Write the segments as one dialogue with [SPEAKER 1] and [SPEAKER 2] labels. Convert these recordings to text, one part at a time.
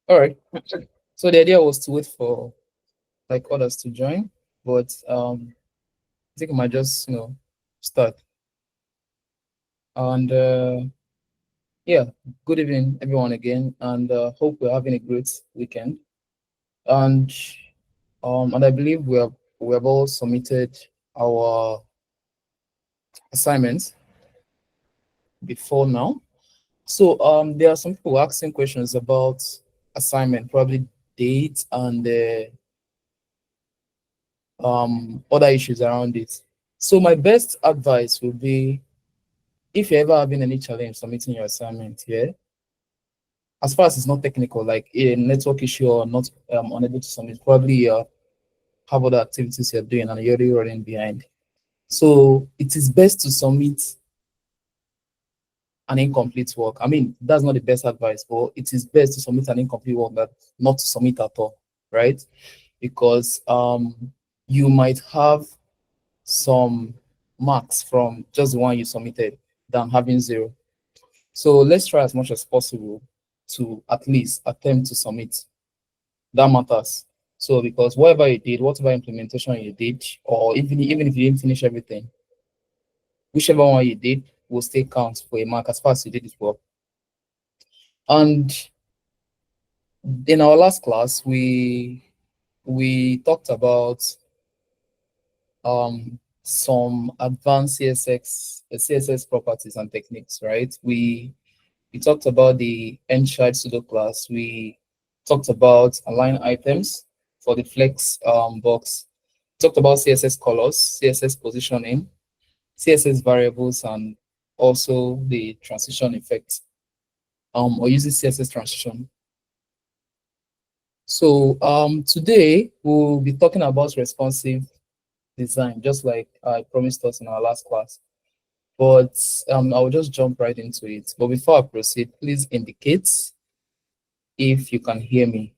[SPEAKER 1] All right. So the idea was to wait for like others to join, but I think I might just start. And yeah, good evening everyone again, and hope we're having a great weekend. And I believe we have all submitted our assignments before now. So there are some people asking questions about assignment, probably dates and other issues around it. So my best advice would be, if you're ever having any challenge submitting your assignment here, as far as it's not technical, like a network issue or not unable to submit, probably have other activities you're doing and you're already running behind. So it is best to submit an incomplete work. I mean, that's not the best advice, but it is best to submit an incomplete work than not to submit at all, right? Because you might have some marks from just the one you submitted than having zero. So let's try as much as possible to at least attempt to submit. That matters. So because whatever you did, whatever implementation you did, or even if you didn't finish everything, whichever one you did will still count for a mark as far as you did it well. And in our last class, we talked about some advanced CSS properties and techniques, right? We talked about the end-child pseudo class. We talked about align items for the flex box. We talked about CSS colors, CSS positioning, CSS variables, and also the transition effect, or using CSS transition. So today we'll be talking about responsive design, just like I promised us in our last class. But I'll just jump right into it. But before I proceed, please indicate if you can hear me.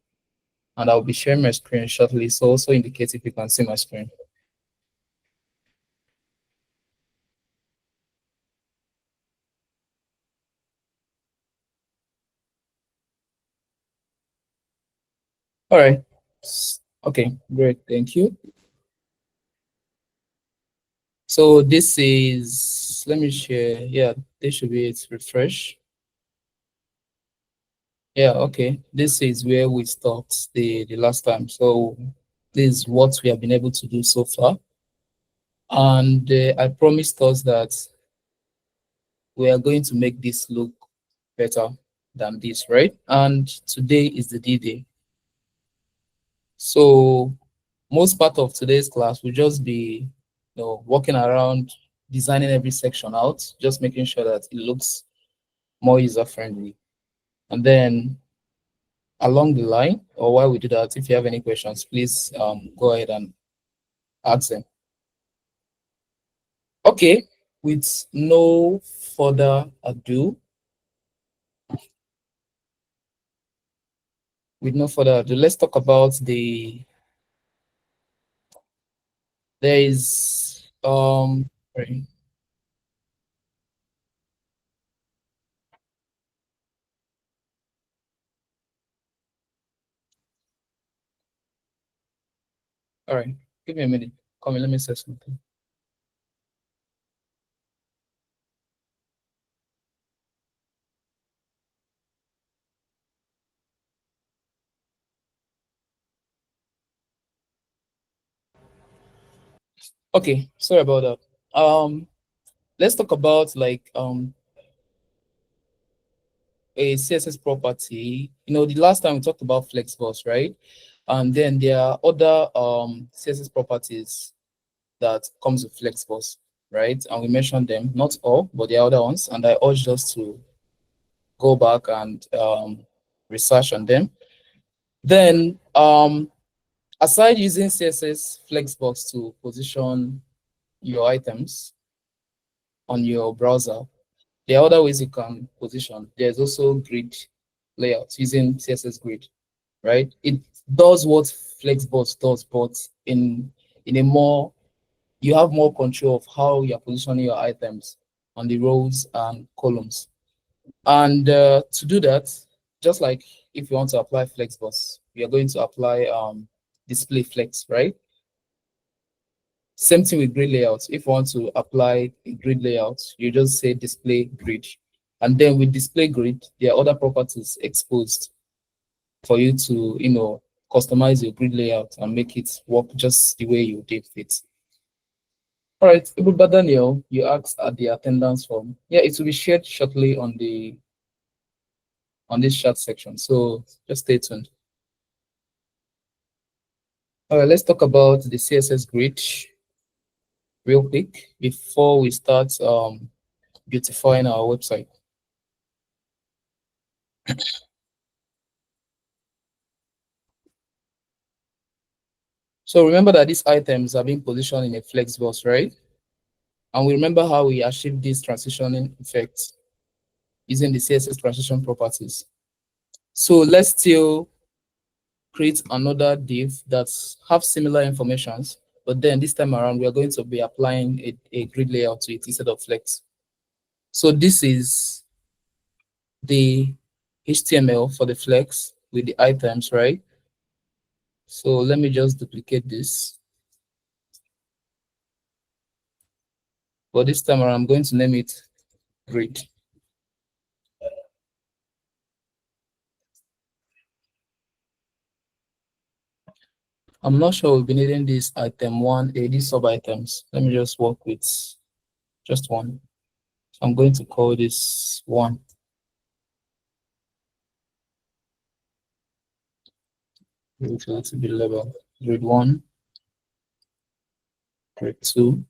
[SPEAKER 1] And I'll be sharing my screen shortly, so also indicate if you can see my screen. All right. Okay, great. Thank you. So this is, let me share. Yeah, this should be it. Refresh. Yeah, okay. This is where we stopped the last time. So this is what we have been able to do so far. And I promised us that we are going to make this look better than this, right? And today is the D-Day. So most part of today's class will just be, walking around, designing every section out, just making sure that it looks more user-friendly. And then along the line, or while we do that, if you have any questions, please go ahead and ask them. Okay, with no further ado, let's talk about there is sorry. All right, give me a minute. Come in, let me say something. Okay, sorry about that. Let's talk about like a CSS property. The last time we talked about Flexbox, right? And then there are other CSS properties that comes with Flexbox, right? And we mentioned them, not all, but the other ones. And I urge us to go back and research on them. Then aside using CSS Flexbox to position your items on your browser, there are other ways you can position. There's also grid layouts using CSS grid, right? It does what Flexbox does, but in a more, you have more control of how you're positioning your items on the rows and columns. And to do that, just like if you want to apply flexbox, we are going to apply display flex, right? Same thing with grid layout. If you want to apply a grid layout, you just say display grid. And then with display grid, there are other properties exposed for you to, customize your grid layout and make it work just the way you did fit. All right, but Daniel, you asked at the attendance form. Yeah, it will be shared shortly on this chat section. So just stay tuned. All right, let's talk about the CSS grid real quick before we start beautifying our website. So remember that these items are being positioned in a flexbox, right? And we remember how we achieved this transitioning effect using the CSS transition properties. So let's still create another div that have similar informations, but then this time around, we are going to be applying a grid layout to it instead of flex. So this is the HTML for the flex with the items, right? So let me just duplicate this. But this time around, I'm going to name it grid. I'm not sure we'll be needing this item 1A, these sub items. Let me just work with just one. So I'm going to call this 1. Utility be level grid 1, grid 2,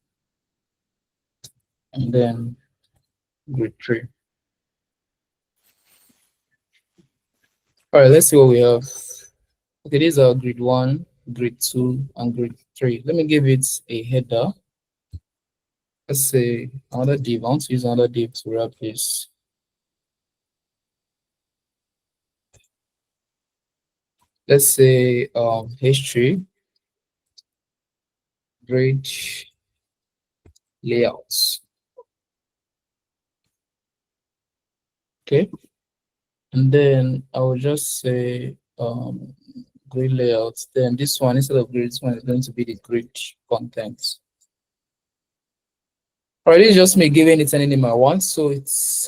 [SPEAKER 1] and then grid 3. All right, let's see what we have. Okay, these are grid 1, grid 2, and grid 3. Let me give it a header. Let's say another div. I want to use another div to wrap this. Let's say H3 grid layouts. Okay, and then I will just say grid layouts. Then this one, instead of grid, this one is going to be the grid contents. All right, it's just me giving it any name I want, so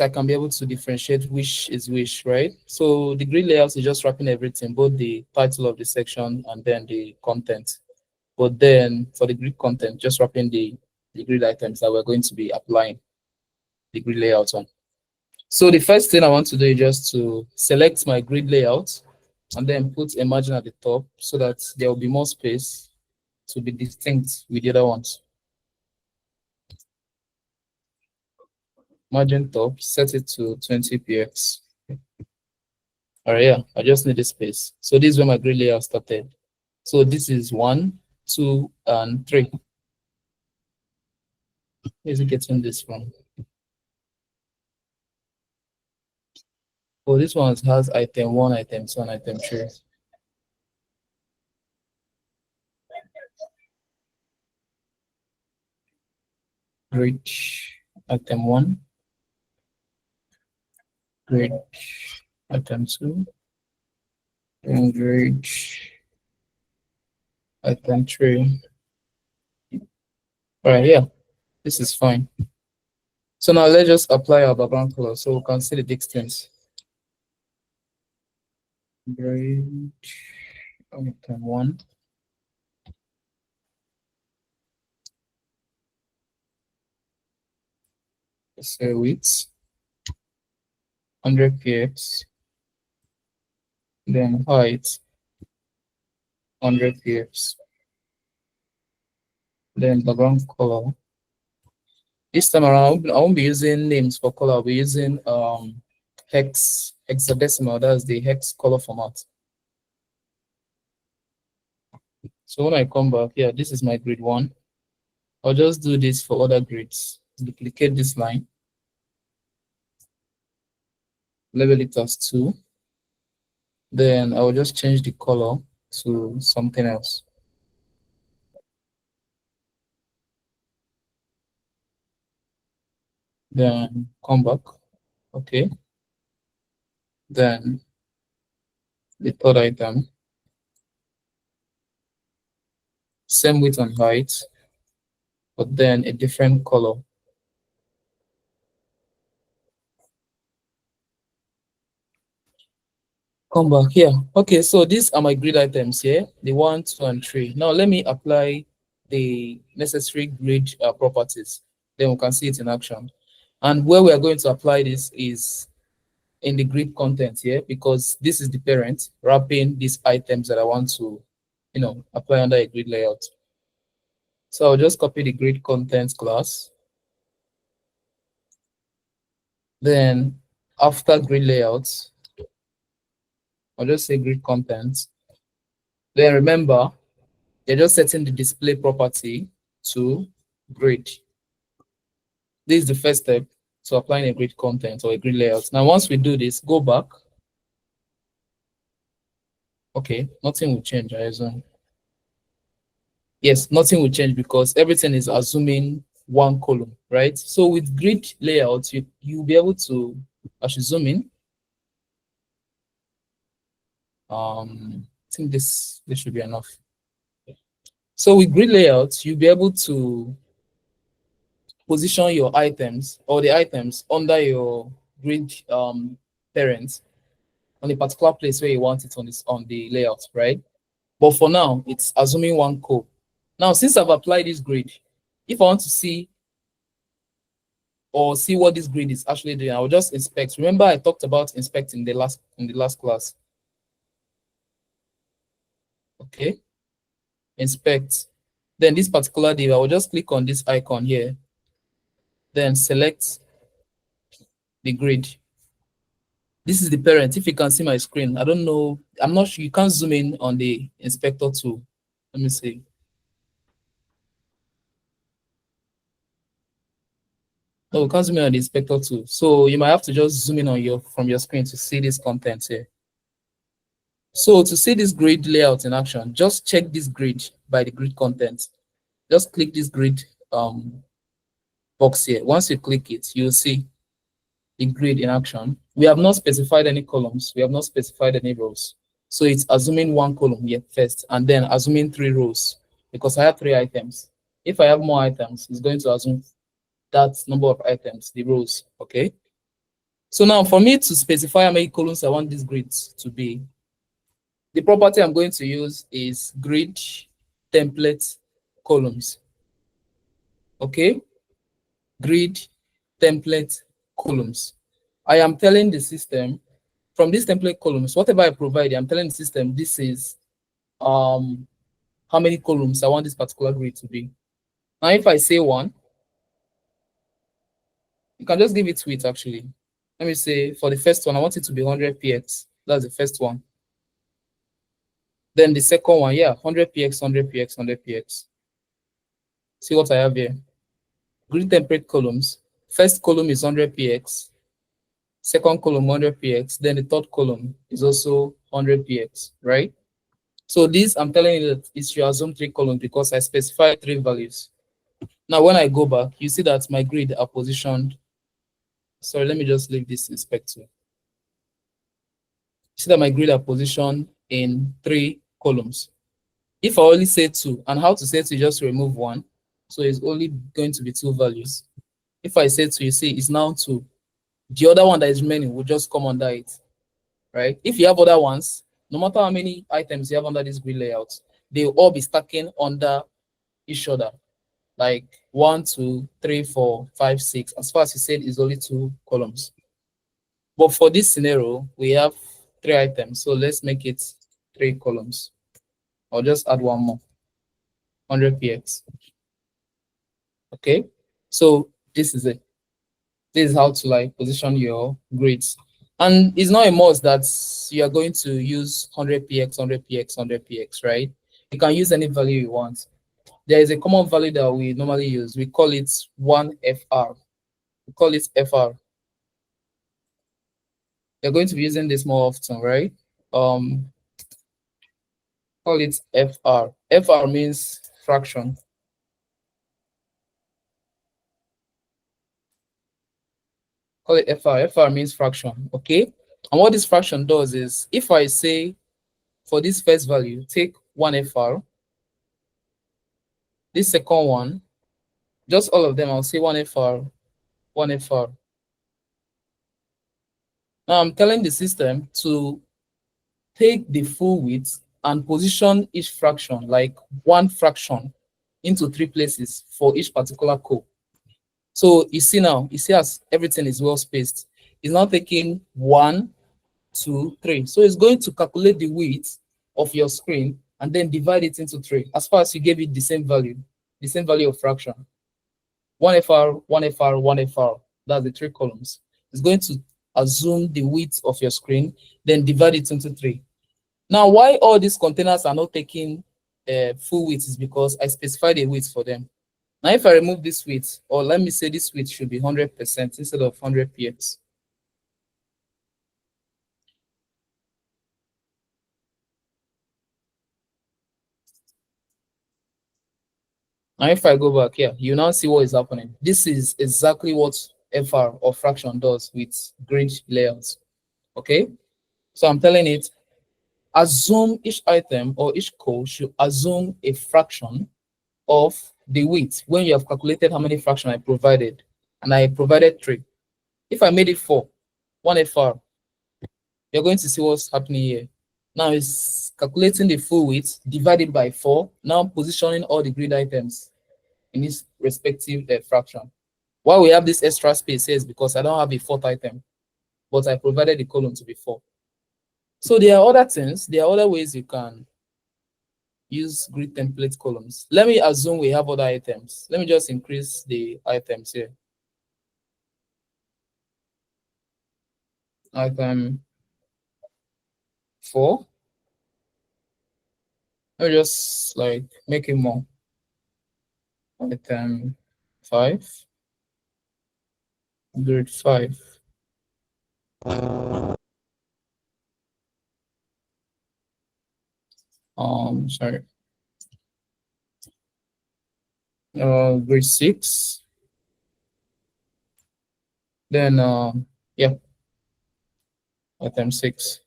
[SPEAKER 1] I can be able to differentiate which is which, right? So the grid layouts is just wrapping everything, both the title of the section and then the content. But then for the grid content, just wrapping the grid items that we're going to be applying the grid layout on. So the first thing I want to do is just to select my grid layout and then put a margin at the top so that there will be more space to be distinct with the other ones. Margin top, set it to 20 px. All right, yeah, I just need a space. So this is where my grid layout started. So this is 1, 2, and 3. Where is it getting this from? Oh, this one has item 1, item 2, and item 3. Grid item 1, grid item 2, and grid item 3. All right, yeah, this is fine. So now let's just apply our background color so we can see the distance. Grid item 1. Let's say width 100 px. Then height 100 px. Then background color. This time around, I won't be using names for color. I'll be using hexadecimal. That's the hex color format. So when I come back here, this is my grid 1. I'll just do this for other grids. Duplicate this line. Label it as 2. Then I will just change the color to something else. Then come back. Okay. Then the third item, same width and height, but then a different color. Come back here. Okay, so these are my grid items here, the 1, 2, and 3. Now let me apply the necessary grid properties. Then we can see it in action. And where we are going to apply this is in the grid content here, because this is the parent wrapping these items that I want to, apply under a grid layout. So I'll just copy the grid content class. Then after grid layouts, I'll just say grid content. Then remember, you're just setting the display property to grid. This is the first step to applying a grid content or a grid layout. Now, once we do this, go back. Okay, nothing will change, I assume. Yes, nothing will change because everything is assuming one column, right? So with grid layouts, you'll be able to, I should zoom in. I think this should be enough. So with grid layouts, you'll be able to position your items or the items under your grid parent on a particular place where you want it on the layout, right? But for now, it's assuming one code. Now, since I've applied this grid, if I want to see what this grid is actually doing, I'll just inspect. Remember, I talked about inspecting in the last class. Okay, inspect. Then this particular div, I will just click on this icon here. Then select the grid. This is the parent. If you can see my screen, I don't know. I'm not sure. You can't zoom in on the inspector tool. Let me see. No, we can't zoom in on the inspector tool. So you might have to just zoom in on from your screen to see this content here. So to see this grid layout in action, just check this grid by the grid content. Just click this grid box here. Once you click it, you'll see the grid in action. We have not specified any columns. We have not specified any rows. So it's assuming one column here first, and then assuming 3 rows because I have 3 items. If I have more items, it's going to assume that number of items, the rows, okay? So now for me to specify how many columns I want this grid to be, the property I'm going to use is grid template columns, okay? Grid template columns. I am telling the system from these template columns, whatever I provide, I'm telling the system this is how many columns I want this particular grid to be. Now, if I say 1, you can just give it width actually. Let me say for the first one, I want it to be 100 px. That's the first one. Then the second one, yeah, 100 px, 100 px, 100 px. See what I have here. Grid template columns. First column is 100 px. Second column 100 px. Then the third column is also 100 px, right? So this, I'm telling you that it should assume 3 columns because I specified 3 values. Now, when I go back, you see that my grid are positioned. Sorry, let me just leave this inspector. See that my grid are positioned in 3 columns. If I only say 2, and how to say 2, just remove 1. So it's only going to be 2 values. If I say 2, you see it's now 2. The other one that is remaining will just come under it, right? If you have other ones, no matter how many items you have under this grid layout, they will all be stacking under each other. Like 1, 2, 3, 4, 5, 6. As far as you said, it's only 2 columns. But for this scenario, we have 3 items. So let's make it 3 columns. I'll just add 1 more. 100 px. Okay. So this is it. This is how to like position your grids. And it's not a must that you are going to use 100 px, 100 px, 100 px, right? You can use any value you want. There is a common value that we normally use. We call it 1fr. We call it fr. You're going to be using this more often, right? Call it fr. Fr means fraction. Call it fr. Fr means fraction, okay? And what this fraction does is, if I say for this first value, take 1FR. This second one, just all of them, I'll say 1FR, 1FR. Now I'm telling the system to take the full width and position each fraction, like one fraction, into 3 places for each particular code. So you see now, you see as everything is well spaced. It's now taking 1, 2, 3. So it's going to calculate the width of your screen and then divide it into 3 as far as you gave it the same value of fraction. 1FR, 1FR, 1FR. That's the 3 columns. It's going to assume the width of your screen, then divide it into 3. Now, why all these containers are not taking full width is because I specified a width for them. Now, if I remove this width, or let me say this width should be 100% instead of 100 px. Now, if I go back here, you now see what is happening. This is exactly what FR or fraction does with grid layouts. Okay, so I'm telling it, assume each item or each code should assume a fraction of the width when you have calculated how many fractions I provided, and I provided 3. If I made it 4, 1FR, you're going to see what's happening here. Now it's calculating the full width divided by 4, now positioning all the grid items in its respective fraction. Why we have this extra space here is because I don't have a 4th item, but I provided the column to be 4. So there are other things, there are other ways you can use grid template columns. Let me assume we have other items. Let me just increase the items here. Item 4. Let me just like make it more. Item 5. Grid 5. Sorry. Grid 6. Then yeah, item 6.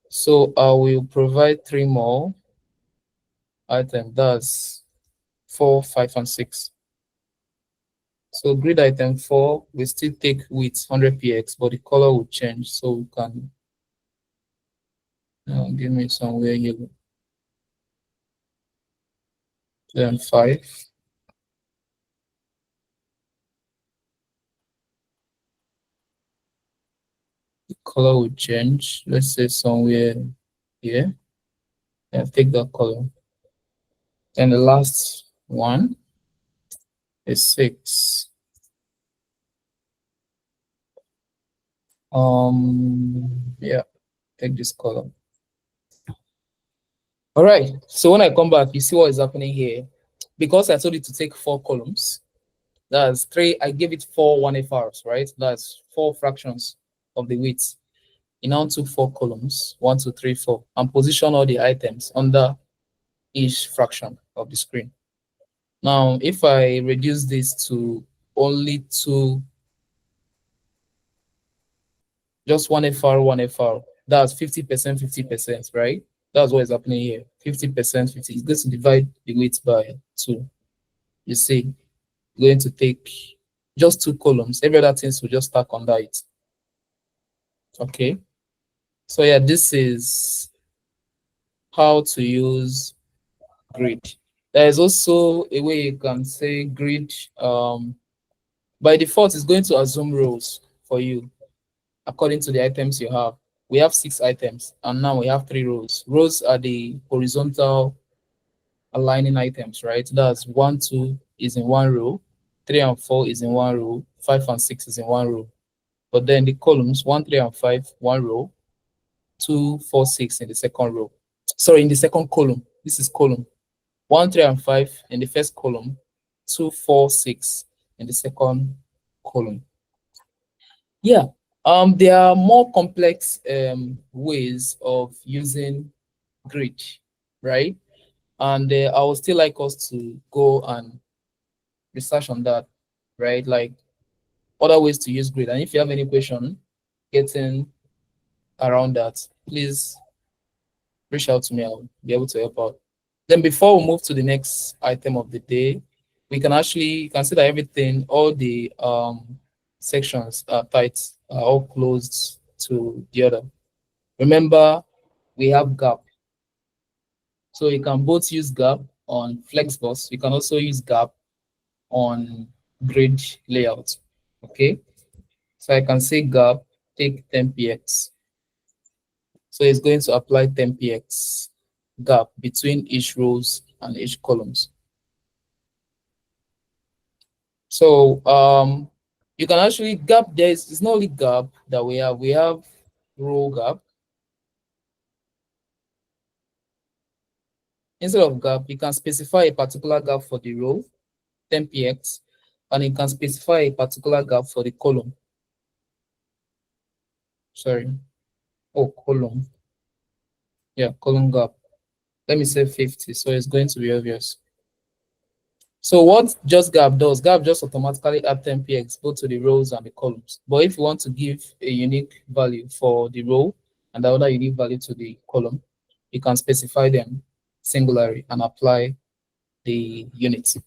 [SPEAKER 1] So I will provide 3 more items. That's 4, 5, and 6. So grid item 4 will still take width 100 px, but the color will change. So we can give me somewhere yellow. Then 5. The color will change. Let's say somewhere here. And take that color. And the last one is 6. Yeah, take this color. All right, so when I come back, you see what is happening here. Because I told you to take 4 columns, that's 3, I gave it 4 1FRs, right? That's 4 fractions of the width. It now took 4 columns, 1, 2, 3, 4, and position all the items under each fraction of the screen. Now, if I reduce this to only 2, just 1FR, 1FR, that's 50%, 50%, right? That's what is happening here. 50%, 50. It's going to divide the width by 2. You see, going to take just 2 columns. Every other thing will just stack under it. Okay. So yeah, this is how to use grid. There is also a way you can say grid. By default, it's going to assume rows for you according to the items you have. We have 6 items, and now we have 3 rows. Rows are the horizontal aligning items, right? That's 1, 2 is in one row, 3 and 4 is in one row, 5 and 6 is in one row. But then the columns 1, 3, and 5, one row, 2, 4, 6 in the second row. Sorry, in the second column. This is column 1, 3, and 5 in the first column, 2, 4, 6 in the second column. Yeah, there are more complex ways of using grid, right? And I would still like us to go and research on that, right? Like other ways to use grid. And if you have any question getting around that, please reach out to me. I'll be able to help out. Then before we move to the next item of the day, we can actually consider everything, all the sections are tight, are all closed to the other. Remember, we have gap. So you can both use gap on Flexbox. You can also use gap on grid layout. Okay. So I can say gap, take 10px. So it's going to apply 10px gap between each rows and each columns. So you can actually gap, it's not only gap that we have row gap. Instead of gap, you can specify a particular gap for the row, 10px, and you can specify a particular gap for the column. Sorry. Oh, column. Yeah, column gap. Let me say 50, so it's going to be obvious. So what just gap does, gap just automatically add 10px both to the rows and the columns. But if you want to give a unique value for the row and the other unique value to the column, you can specify them singularly and apply the units.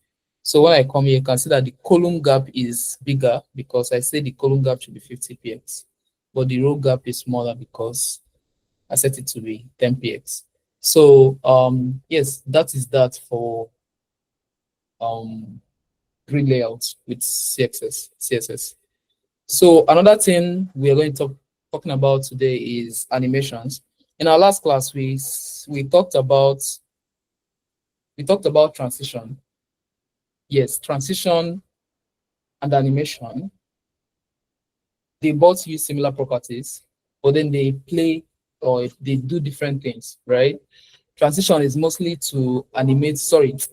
[SPEAKER 1] So when I come here, you can see that the column gap is bigger because I say the column gap should be 50px, but the row gap is smaller because I set it to be 10px. So yes, that is that for grid layouts with CSS. So another thing we are going to talking about today is animations. In our last class, we talked about transition. Yes, transition and animation. They both use similar properties, but then they play or they do different things, right? Transition is mostly to animate,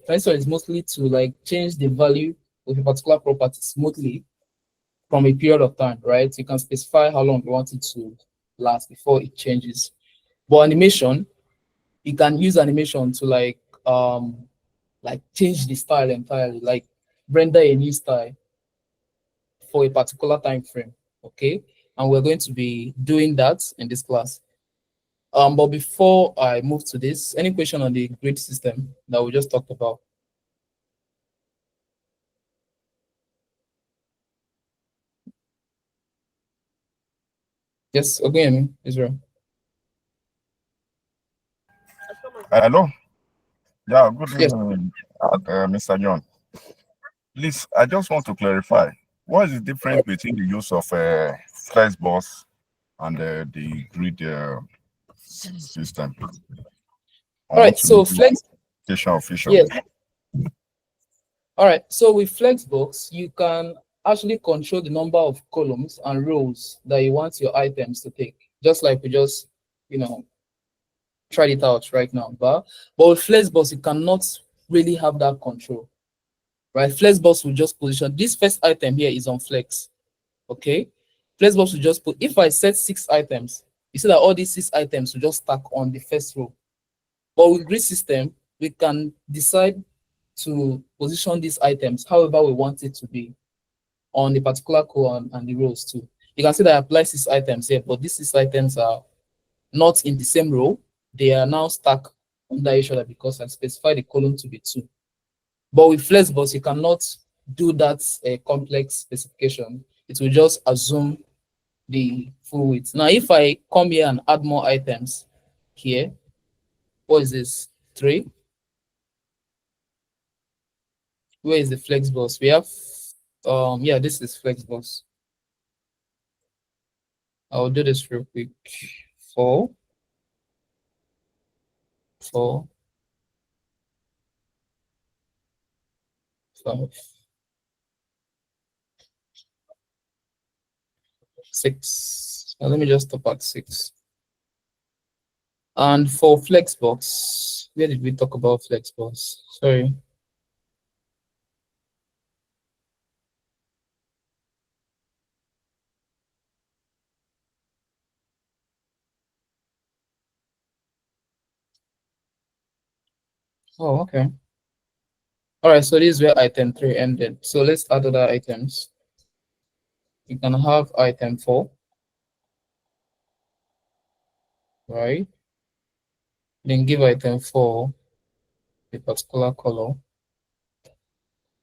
[SPEAKER 1] transition is mostly to like change the value of a particular property smoothly from a period of time, right? You can specify how long you want it to last before it changes. But animation, you can use animation to like change the style entirely, like render a new style for a particular time frame, okay? And we're going to be doing that in this class. But before I move to this, any question on the grid system that we just talked about? Yes, again, Israel.
[SPEAKER 2] Hello. Yeah, good
[SPEAKER 1] Yes.
[SPEAKER 2] evening, Mr. John. Please, I just want to clarify. What is the difference between the use of Flexbox and the grid system? I
[SPEAKER 1] All
[SPEAKER 2] want
[SPEAKER 1] right,
[SPEAKER 2] to know
[SPEAKER 1] so flex,
[SPEAKER 2] officially.
[SPEAKER 1] yes. All right, so with Flexbox, you can actually control the number of columns and rows that you want your items to take, just like we just, tried it out right now. But with Flexbox, you cannot really have that control, right? Flexbox will just position this first item here is on Flex, okay? Flexbox will just put, if I set 6 items, you see that all these 6 items will just stack on the first row. But with grid system, we can decide to position these items however we want it to be on the particular column and the rows too. You can see that I apply 6 items here, but these 6 items are not in the same row. They are now stacked under each other because I specify the column to be 2. But with Flexbox, you cannot do that complex specification. It will just assume the full width. Now, if I come here and add more items here, what is this? 3. Where is the Flexbox? We have, yeah, this is Flexbox. I'll do this real quick. 4, 4, 5, 6. Now let me just stop at 6. And for Flexbox, where did we talk about Flexbox? Sorry. Oh, okay. All right, so this is where item 3 ended. So let's add other items. You can have item 4, right? Then give item 4 a particular color,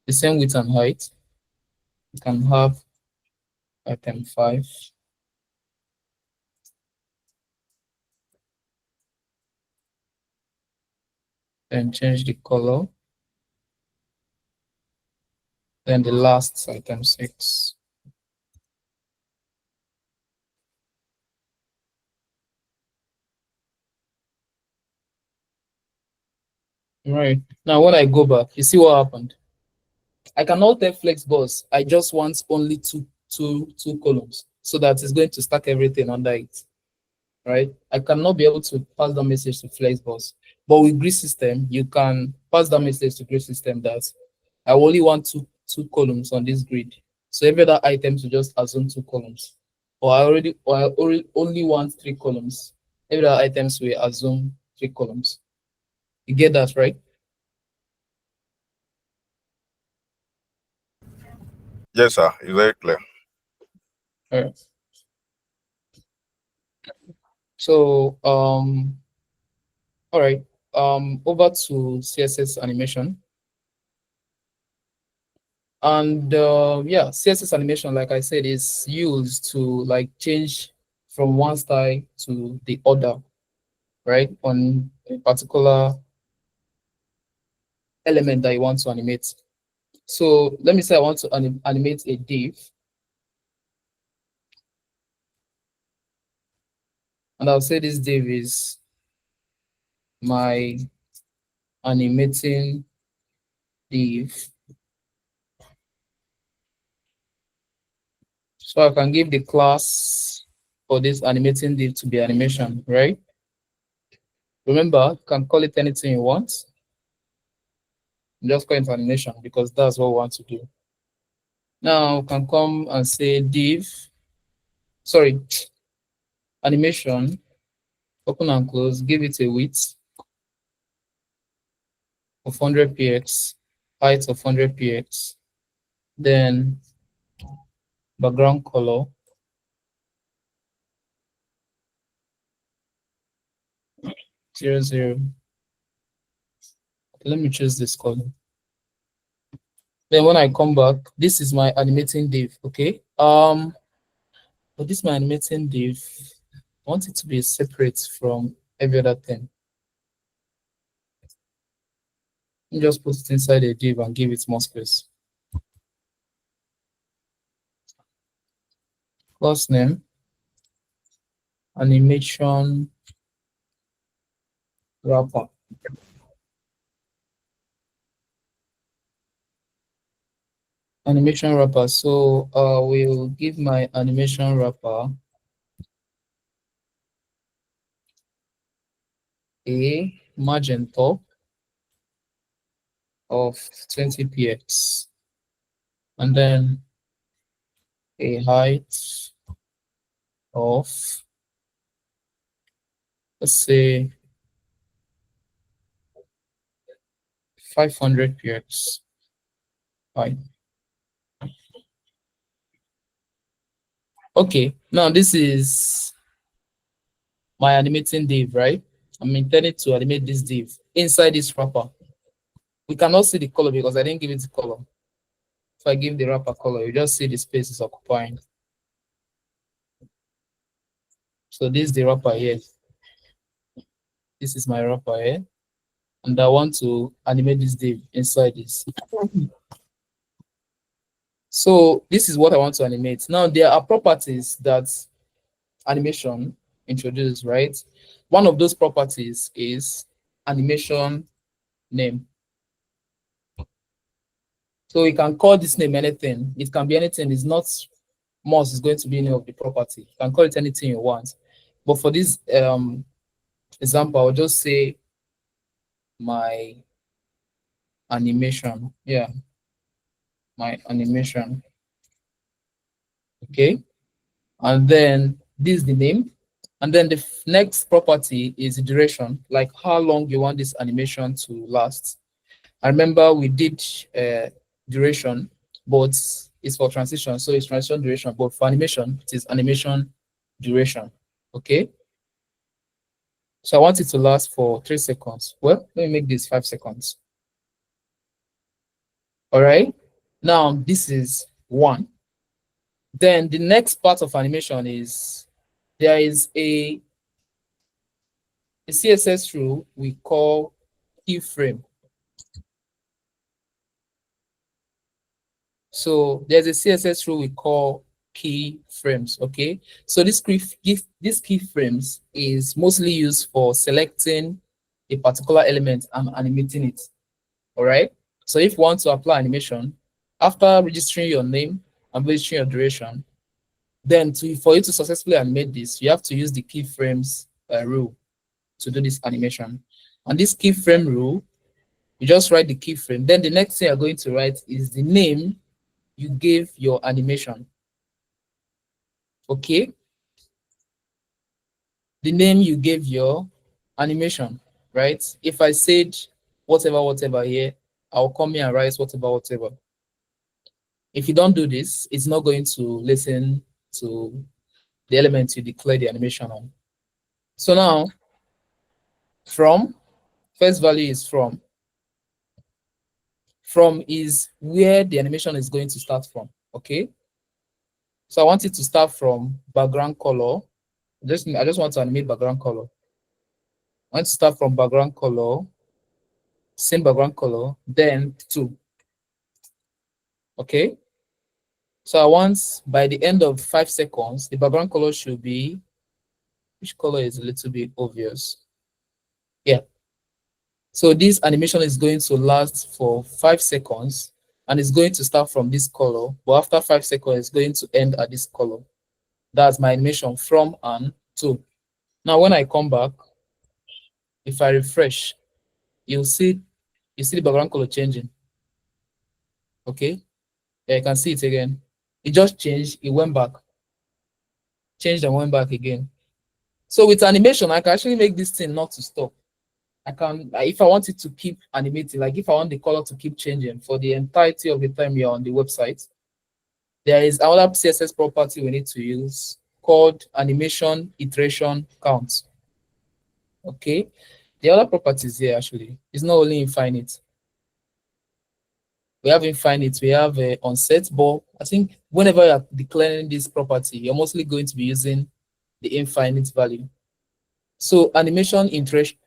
[SPEAKER 1] the same width and height. You can have item 5. Then change the color. Then the last item 6. Right. Now when I go back, you see what happened? I cannot tell Flexbox I just want only two columns, so that it's going to stack everything under it. Right? I cannot be able to pass that message to Flexbox. But with grid system, you can pass that message to grid system that I only want two columns on this grid. So every other item to just assume 2 columns. Or I already only want 3 columns. Every other items will assume 3 columns. You get that, right?
[SPEAKER 2] Yes, sir. It's very clear.
[SPEAKER 1] All right. So all right. Over to CSS animation. And yeah, CSS animation, like I said, is used to like change from one style to the other, right? On a particular element that you want to animate. So let me say I want to animate a div. And I'll say this div is my animating div. So I can give the class for this animating div to be animation, right? Remember, you can call it anything you want. Just call it animation because that's what we want to do. Now you can come and say div, sorry, animation, open and close, give it a width of 100 px, height of 100 px, then background color, 00. Let me choose this color. Then when I come back, this is my animating div, okay? But this is my animating div. I want it to be separate from every other thing. Just put it inside a div and give it more space. Class name, animation wrapper. Animation wrapper. So we'll give my animation wrapper a margin top of 20 px, and then a height of, let's say, 500 px. Fine. Okay, now this is my animating div, right? I'm intending to animate this div inside this wrapper. We cannot see the color because I didn't give it the color. If I give the wrapper color, you just see the space is occupying. So this is the wrapper here. This is my wrapper here. And I want to animate this div inside this. So this is what I want to animate. Now there are properties that animation introduces, right? One of those properties is animation name. So you can call this name anything. It can be anything. It's not must is going to be any of the property. You can call it anything you want. But for this example, I'll just say my animation. Yeah, my animation. Okay. And then this is the name. And then the next property is the duration, like how long you want this animation to last. I remember we did duration, but it's for transition, so it's transition duration. But for animation, it is animation duration. Okay. So I want it to last for 3 seconds. Well, let me make this 5 seconds. All right. Now this is 1. Then the next part of animation is there is a CSS rule we call keyframe. So there's a CSS rule we call keyframes. Okay. So this keyframes is mostly used for selecting a particular element and animating it. All right. So if you want to apply animation, after registering your name and registering your duration, then for you to successfully animate this, you have to use the keyframes rule to do this animation. And this keyframe rule, you just write the keyframe. Then the next thing you're going to write is the name you gave your animation. Okay? The name you gave your animation, right? If I said whatever here, I'll come here and write whatever. If you don't do this, it's not going to listen to the elements you declare the animation on. So now, from, first value is from. From is where the animation is going to start from, okay? So I want it to start from background color. I just want to animate background color. I want to start from background color, same background color, then 2. Okay? So I want by the end of 5 seconds, the background color should be, which color is a little bit obvious? Yeah. So this animation is going to last for 5 seconds and it's going to start from this color, but after 5 seconds, it's going to end at this color. That's my animation from and to. Now, when I come back, if I refresh, you see the background color changing. Okay, yeah, you can see it again. It just changed, it went back, changed and went back again. So with animation, I can actually make this thing not to stop. I can, if I want it to keep animating, like if I want the color to keep changing for the entirety of the time you're on the website, there is another CSS property we need to use called animation iteration count. Okay, the other properties here actually is not only infinite. We have infinite, we have onset, but I think whenever you're declaring this property, you're mostly going to be using the infinite value. So animation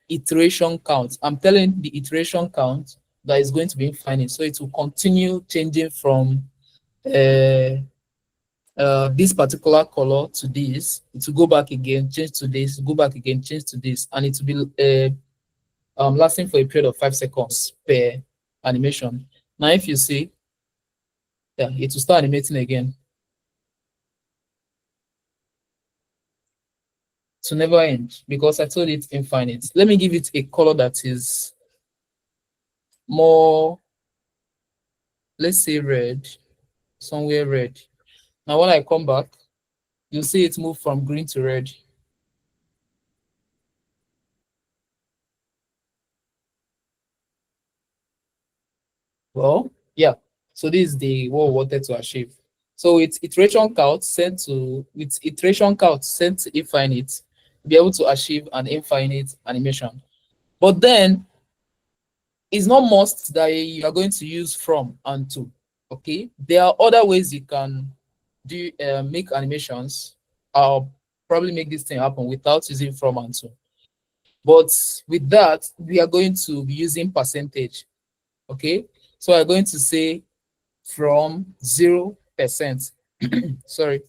[SPEAKER 1] iteration count, I'm telling the iteration count that is going to be infinite. So it will continue changing from this particular color to this. It will go back again, change to this, go back again, change to this, and it will be lasting for a period of 5 seconds per animation. Now, if you see, yeah, it will start animating again. To never end because I told it infinite. Let me give it a color that is more, let's say red, somewhere red. Now, when I come back, you'll see it move from green to red. Well, yeah. So this is what we wanted to achieve. So with iteration count sent to infinite, be able to achieve an infinite animation. But then it's not must that you are going to use from and to. Okay, there are other ways you can do make animations. I'll probably make this thing happen without using from and to. But with that, we are going to be using percentage. Okay, so we're going to say from 0%. Sorry.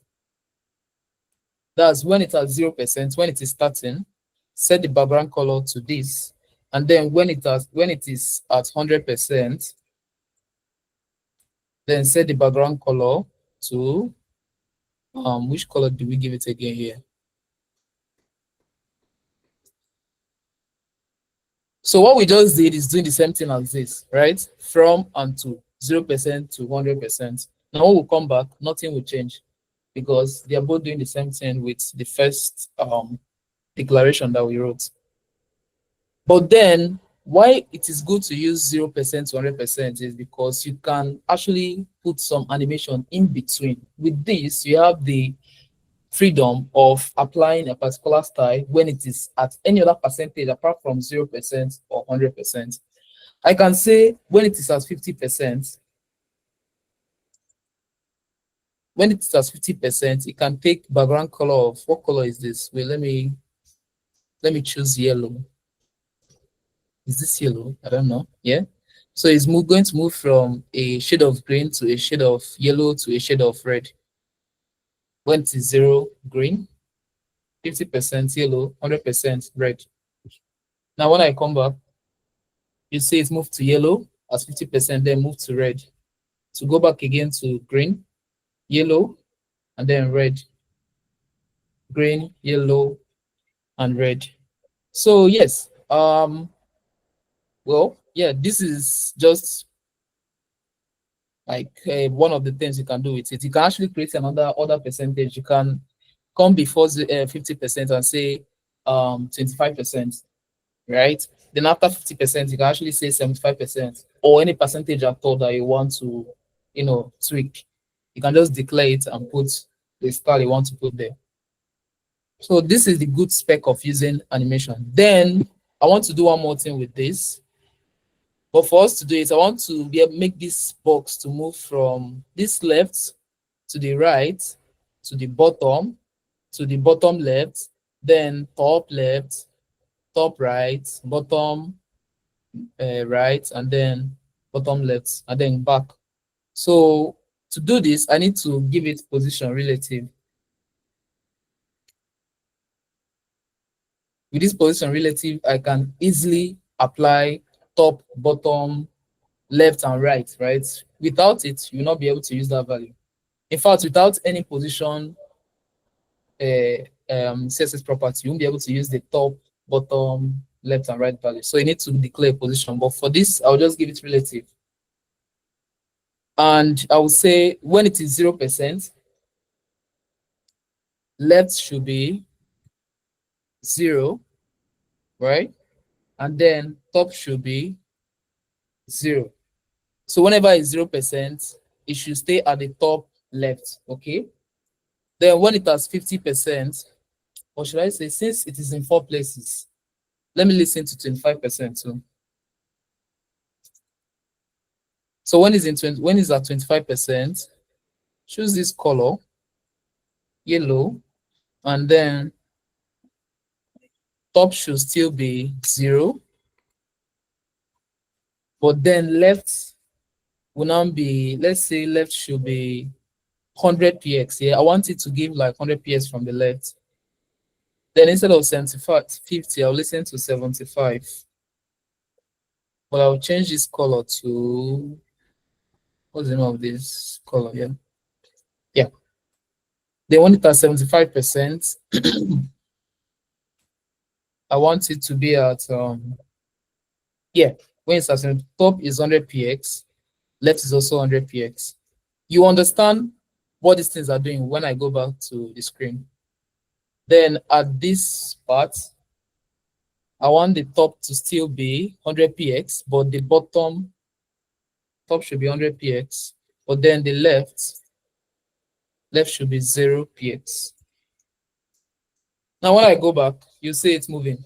[SPEAKER 1] That's when it's at 0%, when it is starting, set the background color to this. And then when it is at 100%, then set the background color to which color do we give it again here? So what we just did is doing the same thing as this, right? From and to 0% to 100%. Now when we come back, nothing will change because they are both doing the same thing with the first declaration that we wrote. But then why it is good to use 0% to 100% is because you can actually put some animation in between. With this, you have the freedom of applying a particular style when it is at any other percentage apart from 0% or 100%. I can say when it is at 50%, when it is at 50%, it can take background color of, what color is this? Wait, let me choose yellow. Is this yellow? I don't know. Yeah. So it's going to move from a shade of green to a shade of yellow to a shade of red. When it is 0 green, 50% yellow, 100% red. Now when I come back, you see it's moved to yellow as 50%, then move to red. To go back again to green, yellow, and then red. Green, yellow, and red. So yes, well, yeah, this is just like one of the things you can do with it. You can actually create another other percentage. You can come before 50% and say 25%, right? Then after 50%, you can actually say 75% or any percentage at all that you want to, tweak. You can just declare it and put the style you want to put there. So this is the good spec of using animation. Then I want to do one more thing with this. But for us to do it, I want to make this box to move from this left to the right, to the bottom left, then top left, top right, bottom right, and then bottom left, and then back. So to do this, I need to give it position relative. With this position relative, I can easily apply top, bottom, left, and right, right? Without it, you will not be able to use that value. In fact, without any position CSS property, you won't be able to use the top, bottom, left, and right value. So you need to declare a position. But for this, I'll just give it relative. And I will say when it is 0%, left should be 0, right? And then top should be 0. So whenever it's 0%, it should stay at the top left, okay? Then when it has 50%, or should I say, since it is in 4 places, let me listen to 25% too. So when it's at 25%, choose this color, yellow, and then top should still be 0, but then left will now be, let's say left should be 100 px. Yeah, I want it to give like 100 px from the left. Then instead of 75, 50, I'll listen to 75. But I'll change this color to, what's the name of this color? Yeah. Yeah. They want it at 75%. I want it to be at yeah, when it's at top is 100 px, left is also 100 px. You understand what these things are doing when I go back to the screen. Then at this part, I want the top to still be 100 px, but the bottom top should be 100 px, but then the left should be 0 px. Now when I go back, you see it's moving.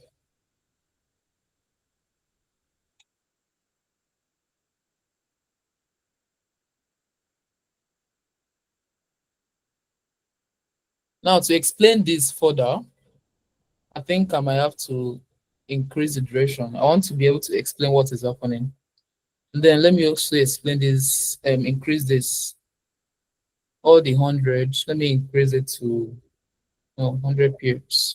[SPEAKER 1] Now to explain this further, I think I might have to increase the duration. I want to be able to explain what is happening. And then let me also explain this, increase this, all the 100. Let me increase it to 100 px.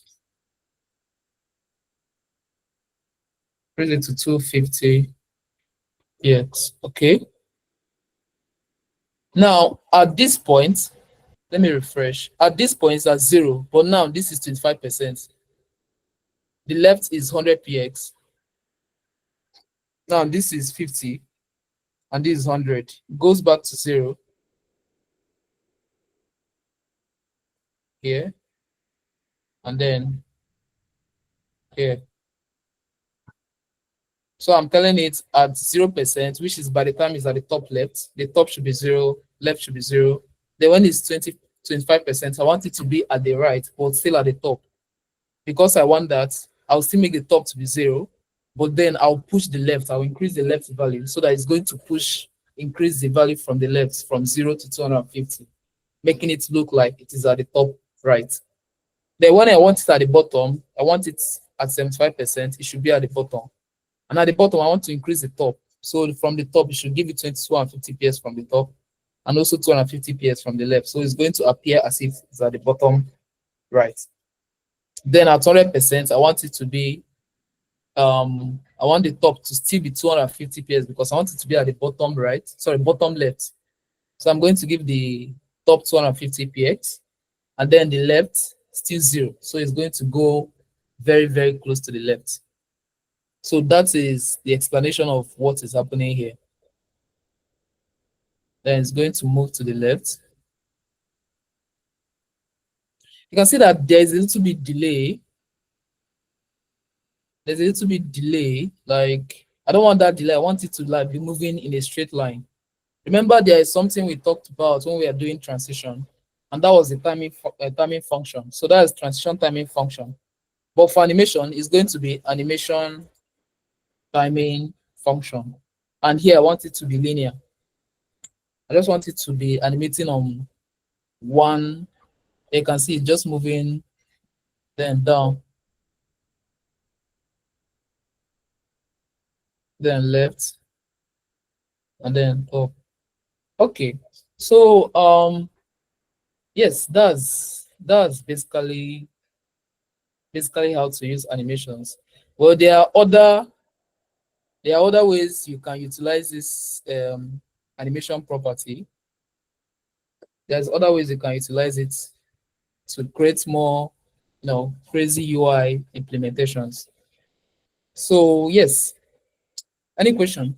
[SPEAKER 1] Increase it to 250 px. Okay. Now at this point, let me refresh. At this point, it's at 0, but now this is 25%. The left is 100 px. Now this is 50, and this is 100. It goes back to 0 here, and then here. So I'm telling it at 0%, which is by the time it's at the top left, the top should be 0, left should be 0. Then when it's 25%. I want it to be at the right, but still at the top. Because I want that, I'll still make the top to be 0, but then I'll push the left. I'll increase the left value so that it's going to increase the value from the left from 0 to 250, making it look like it is at the top right. Then when I want it at the bottom, I want it at 75%, it should be at the bottom. And at the bottom, I want to increase the top. So from the top, it should give you 250 PS from the top and also 250 PS from the left. So it's going to appear as if it's at the bottom right. Then at 100%, I want it to be, I want the top to still be 250 PS because I want it to be at the bottom right, sorry, bottom left. So I'm going to give the top 250 px and then the left still 0. So it's going to go very, very close to the left. So that is the explanation of what is happening here. Then it's going to move to the left. You can see that there is a little bit delay. There's a little bit delay. Like, I don't want that delay. I want it to like be moving in a straight line. Remember, there is something we talked about when we are doing transition, and that was the timing function. So that is transition timing function. But for animation, it's going to be animation timing function. And here I want it to be linear. I just want it to be animating on one. You can see it just moving, then down, then left, and then up. Okay, so yes, that's basically how to use animations. Well, there are other ways you can utilize this animation property. There's other ways you can utilize it to create more, crazy UI implementations. So yes, any question?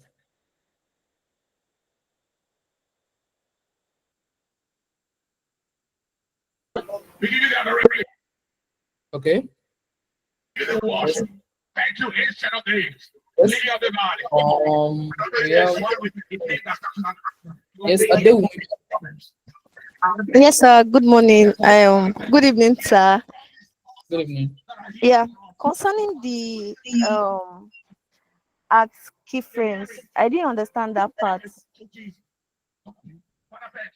[SPEAKER 1] Okay. Yes. Yes,
[SPEAKER 3] Yes, sir. Good morning. Good evening, sir.
[SPEAKER 1] Good evening.
[SPEAKER 3] Yeah, concerning the at keyframes, I didn't understand that part.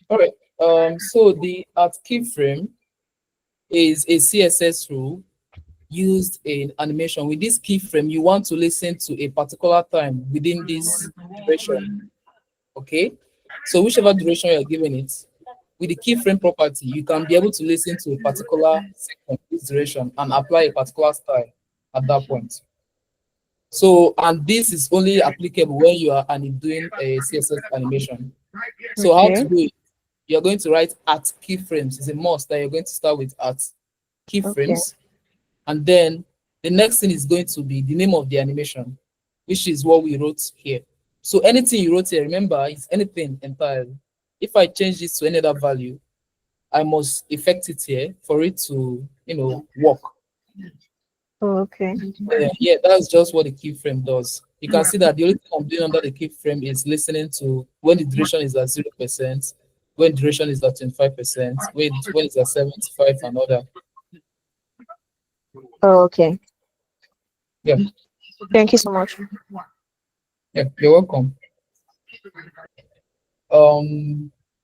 [SPEAKER 1] All right. So the at keyframe is a CSS rule used in animation. With this keyframe, you want to listen to a particular time within this duration. Okay. So whichever duration you're giving it, with the keyframe property, you can be able to listen to a particular second this duration and apply a particular style at that point. So, and this is only applicable when you are doing a CSS animation. So how to do it? You're going to write at keyframes. It's a must that you're going to start with at keyframes. And then the next thing is going to be the name of the animation, which is what we wrote here. So anything you wrote here, remember, is anything entirely. If I change this to any other value, I must effect it here for it to, work.
[SPEAKER 3] Oh, okay.
[SPEAKER 1] Yeah, that's just what the keyframe does. You can see that the only thing I'm doing under the keyframe is listening to when the duration is at 0%, when duration is at 25%, when it's at 75 and other.
[SPEAKER 3] Oh, okay.
[SPEAKER 1] Yeah.
[SPEAKER 3] Thank you so much.
[SPEAKER 1] Yeah, you're welcome.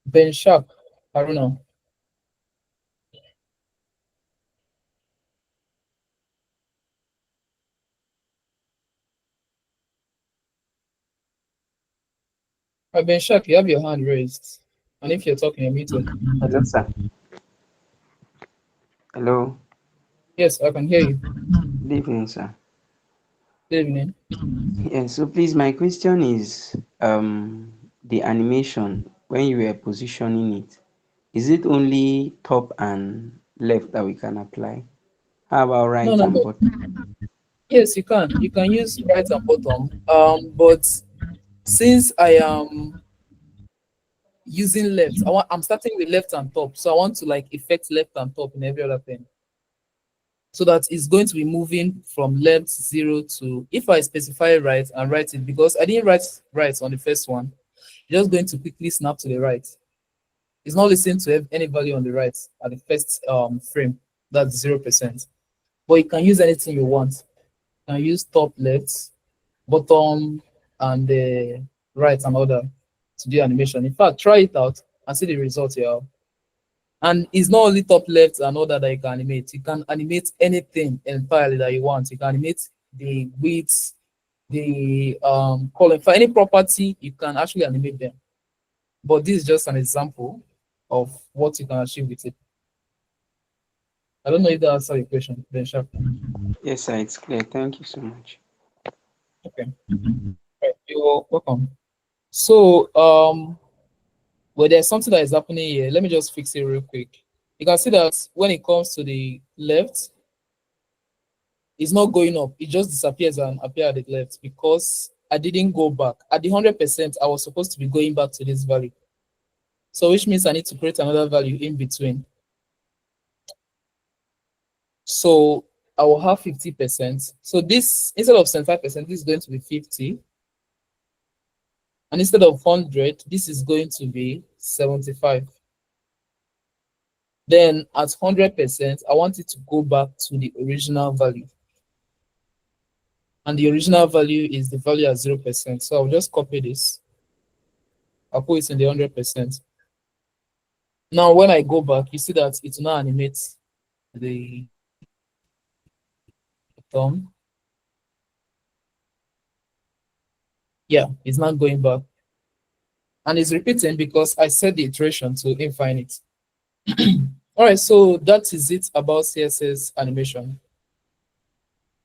[SPEAKER 1] Ben Sharp, I don't know. Ben Sharp, you have your hand raised. And if you're talking, you're muted.
[SPEAKER 4] Hello, sir. Hello.
[SPEAKER 1] Yes, I can hear you.
[SPEAKER 4] Good evening, sir.
[SPEAKER 1] Good evening.
[SPEAKER 4] Yes, so please, my question is the animation, when you were positioning it, is it only top and left that we can apply? How about right
[SPEAKER 1] No.
[SPEAKER 4] and bottom?
[SPEAKER 1] Yes, you can. You can use right and bottom. But since I am using left, I'm starting with left and top. So I want to like effect left and top in every other thing. So that it's going to be moving from left 0 to, if I specify right and write it, because I didn't write right on the first one, it's just going to quickly snap to the right. It's not listening to any value on the right at the first frame. That's 0%. But you can use anything you want. You can use top left, bottom, and the right and other to do animation. In fact, try it out and see the results you have. And it's not only top left and other that you can animate. You can animate anything entirely that you want. You can animate the width, the color. For any property, you can actually animate them. But this is just an example of what you can achieve with it. I don't know if that answers your question, Ben Sharp.
[SPEAKER 4] Yes, sir, it's clear. Thank you so much.
[SPEAKER 1] Okay. Right, you're welcome. So well, there's something that is happening here. Let me just fix it real quick. You can see that when it comes to the left, it's not going up. It just disappears and appears at the left because I didn't go back. At the 100%, I was supposed to be going back to this value. So which means I need to create another value in between. So I will have 50%. So this, instead of 75%, this is going to be 50. And instead of 100, this is going to be 75. Then at 100%, I want it to go back to the original value. And the original value is the value at 0%. So I'll just copy this. I'll put it in the 100%. Now, when I go back, you see that it will now animate the thumb. Yeah, it's not going back. And it's repeating because I set the iteration to infinite. All right, so that is it about CSS animation.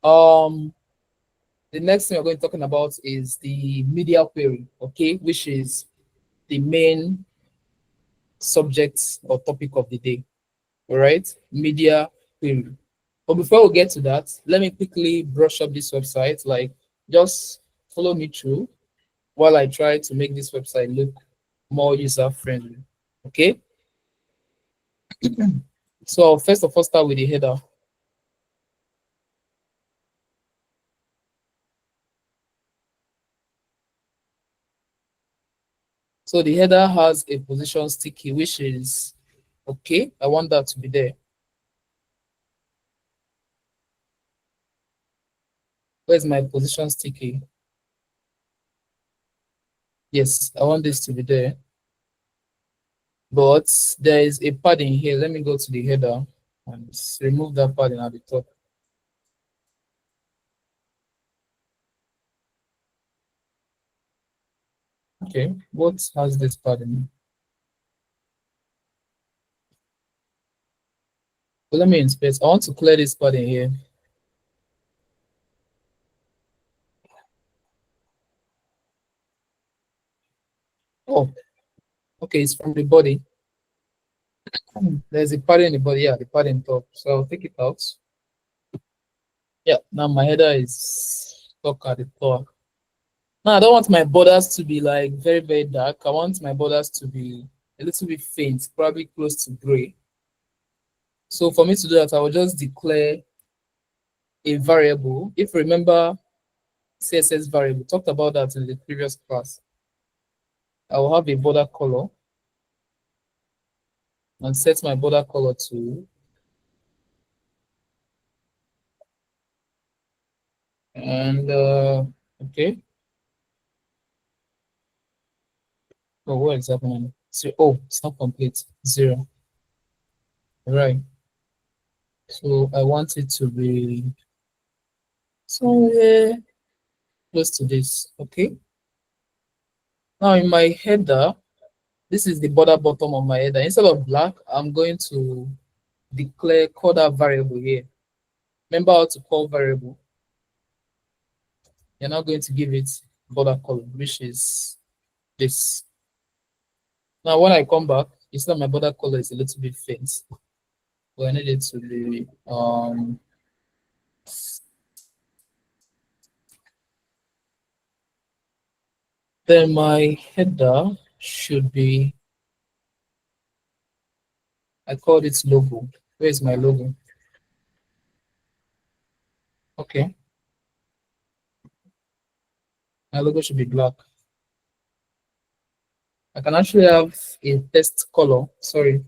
[SPEAKER 1] The next thing we're going to be talking about is the media query, okay, which is the main subject or topic of the day. All right, media query. But before we get to that, let me quickly brush up this website. Like, just follow me through while I try to make this website look more user friendly. Okay. So first of all, start with the header. So the header has a position sticky, which is okay. I want that to be there. Where's my position sticky? Yes, I want this to be there. But there is a padding here. Let me go to the header and remove that padding at the top. Okay, what has this padding? Well, let me inspect. I want to clear this padding here. Oh, okay, it's from the body. There's a padding in the body, yeah, the padding top. So I'll take it out. Yeah, now my header is stuck at the top. Now I don't want my borders to be like very, very dark. I want my borders to be a little bit faint, probably close to gray. So for me to do that, I will just declare a variable. If you remember CSS variable, talked about that in the previous class. I will have a border color and set my border color to and okay. Oh, what is happening? So, oh, it's not complete. 0. Right. So I want it to be somewhere close to this. Okay. Now in my header, this is the border bottom of my header. Instead of black, I'm going to declare call that variable here. Remember how to call variable. You're not going to give it border color, which is this. Now when I come back, you see that my border color is a little bit faint. So I need it to be then my header should be, I called it logo. Where is my logo? Okay. My logo should be black. I can actually have a test color, sorry,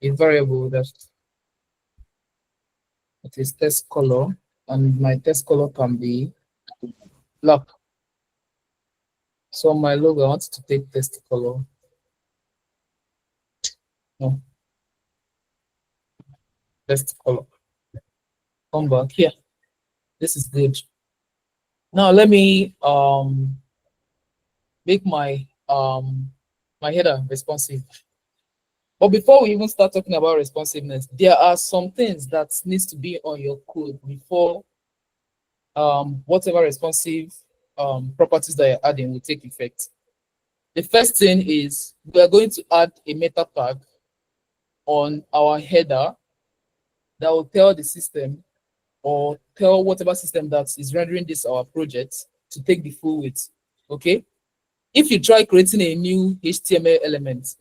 [SPEAKER 1] a variable that is test color, and my test color can be black. So my logo, I want to take test color. No. Test color. Come back here. This is good. Now let me make my header responsive. But before we even start talking about responsiveness, there are some things that needs to be on your code before whatever responsive properties that you're adding will take effect. The first thing is we are going to add a meta tag on our header that will tell the system or tell whatever system that is rendering this our project to take the full weight. Okay. If you try creating a new HTML element,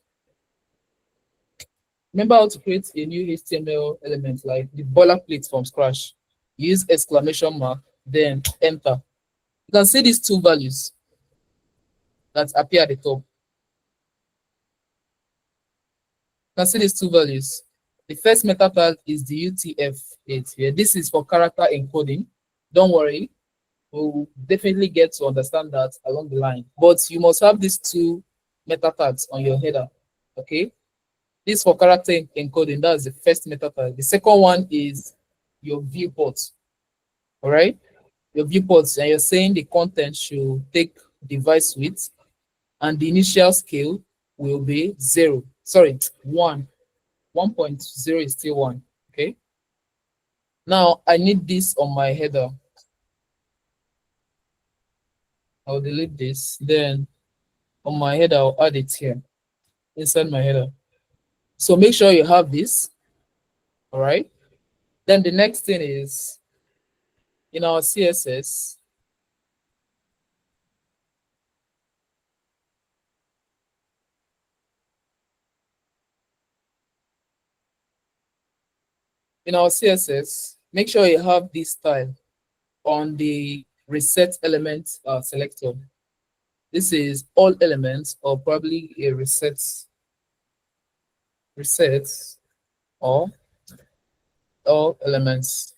[SPEAKER 1] remember how to create a new HTML element like the boilerplate from scratch. Use exclamation mark, then enter. You can see these two values that appear at the top. You can see these two values. The first meta tag is the UTF-8 here. This is for character encoding. Don't worry, we'll definitely get to understand that along the line. But you must have these two meta tags on your header. Okay. This for character encoding, that's the first meta tag. The second one is your viewport. All right. Your viewports, and you're saying the content should take device width, and the initial scale will be 0. Sorry, 1. 1.0 is still 1. Okay. Now I need this on my header. I'll delete this. Then on my header, I'll add it here inside my header. So make sure you have this. All right. Then the next thing is in our CSS. In our CSS, make sure you have this style on the reset element selector. This is all elements, or probably a reset or all elements.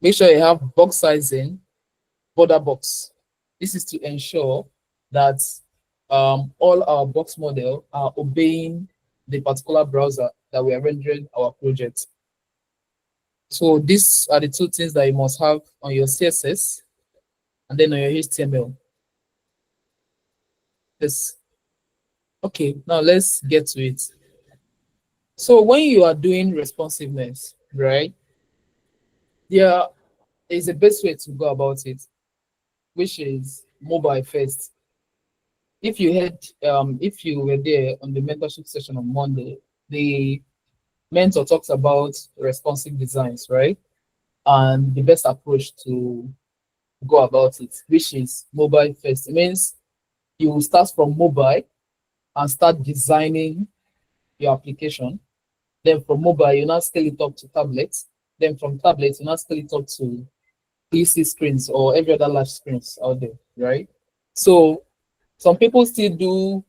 [SPEAKER 1] Make sure you have box sizing, border box. This is to ensure that all our box model are obeying the particular browser that we are rendering our project. So these are the two things that you must have on your CSS and then on your HTML. Yes. Okay, now let's get to it. So when you are doing responsiveness, right, there is a best way to go about it, which is mobile first. If you were there on the mentorship session on Monday, the mentor talks about responsive designs, right? And the best approach to go about it, which is mobile first. It means you will start from mobile and start designing your application. Then from mobile, you now scale it up to tablets. Then from tablets, you now scale it up to PC screens or every other large screens out there, right? So some people still do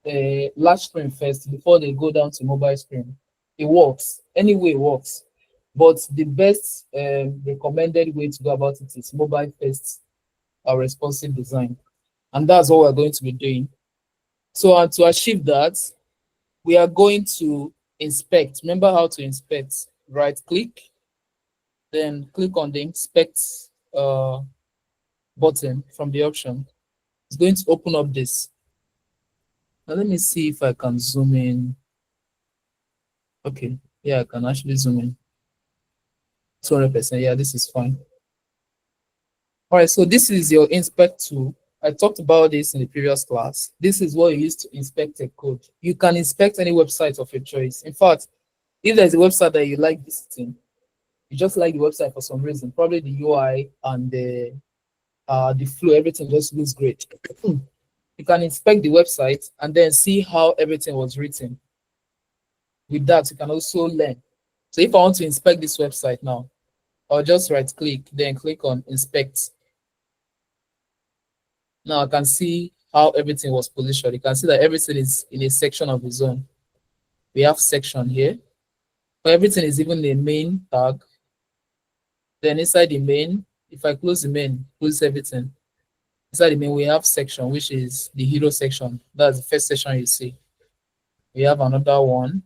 [SPEAKER 1] a large screen first before they go down to mobile screen. It works. Anyway, it works. But the best recommended way to go about it is mobile first responsive design. And that's what we're going to be doing. So to achieve that, we are going to inspect. Remember how to inspect. Right click, then click on the inspect button from the option. It's going to open up this. Now let me see if I can zoom in. Okay, yeah, I can actually zoom in. 200%, yeah, this is fine. All right, so this is your inspect tool. I talked about this in the previous class. This is what you use to inspect a code. You can inspect any website of your choice. In fact, if there's a website that you like visiting, you just like the website for some reason, probably the UI and the flow, everything just looks great. You can inspect the website and then see how everything was written. With that, you can also learn. So if I want to inspect this website now, I'll just right click, then click on inspect. Now I can see how everything was positioned. You can see that everything is in a section of its own. We have section here, but everything is even the main tag. Then inside the main, if I close the main, close everything. Inside the main, we have section, which is the hero section. That's the first section you see. We have another one.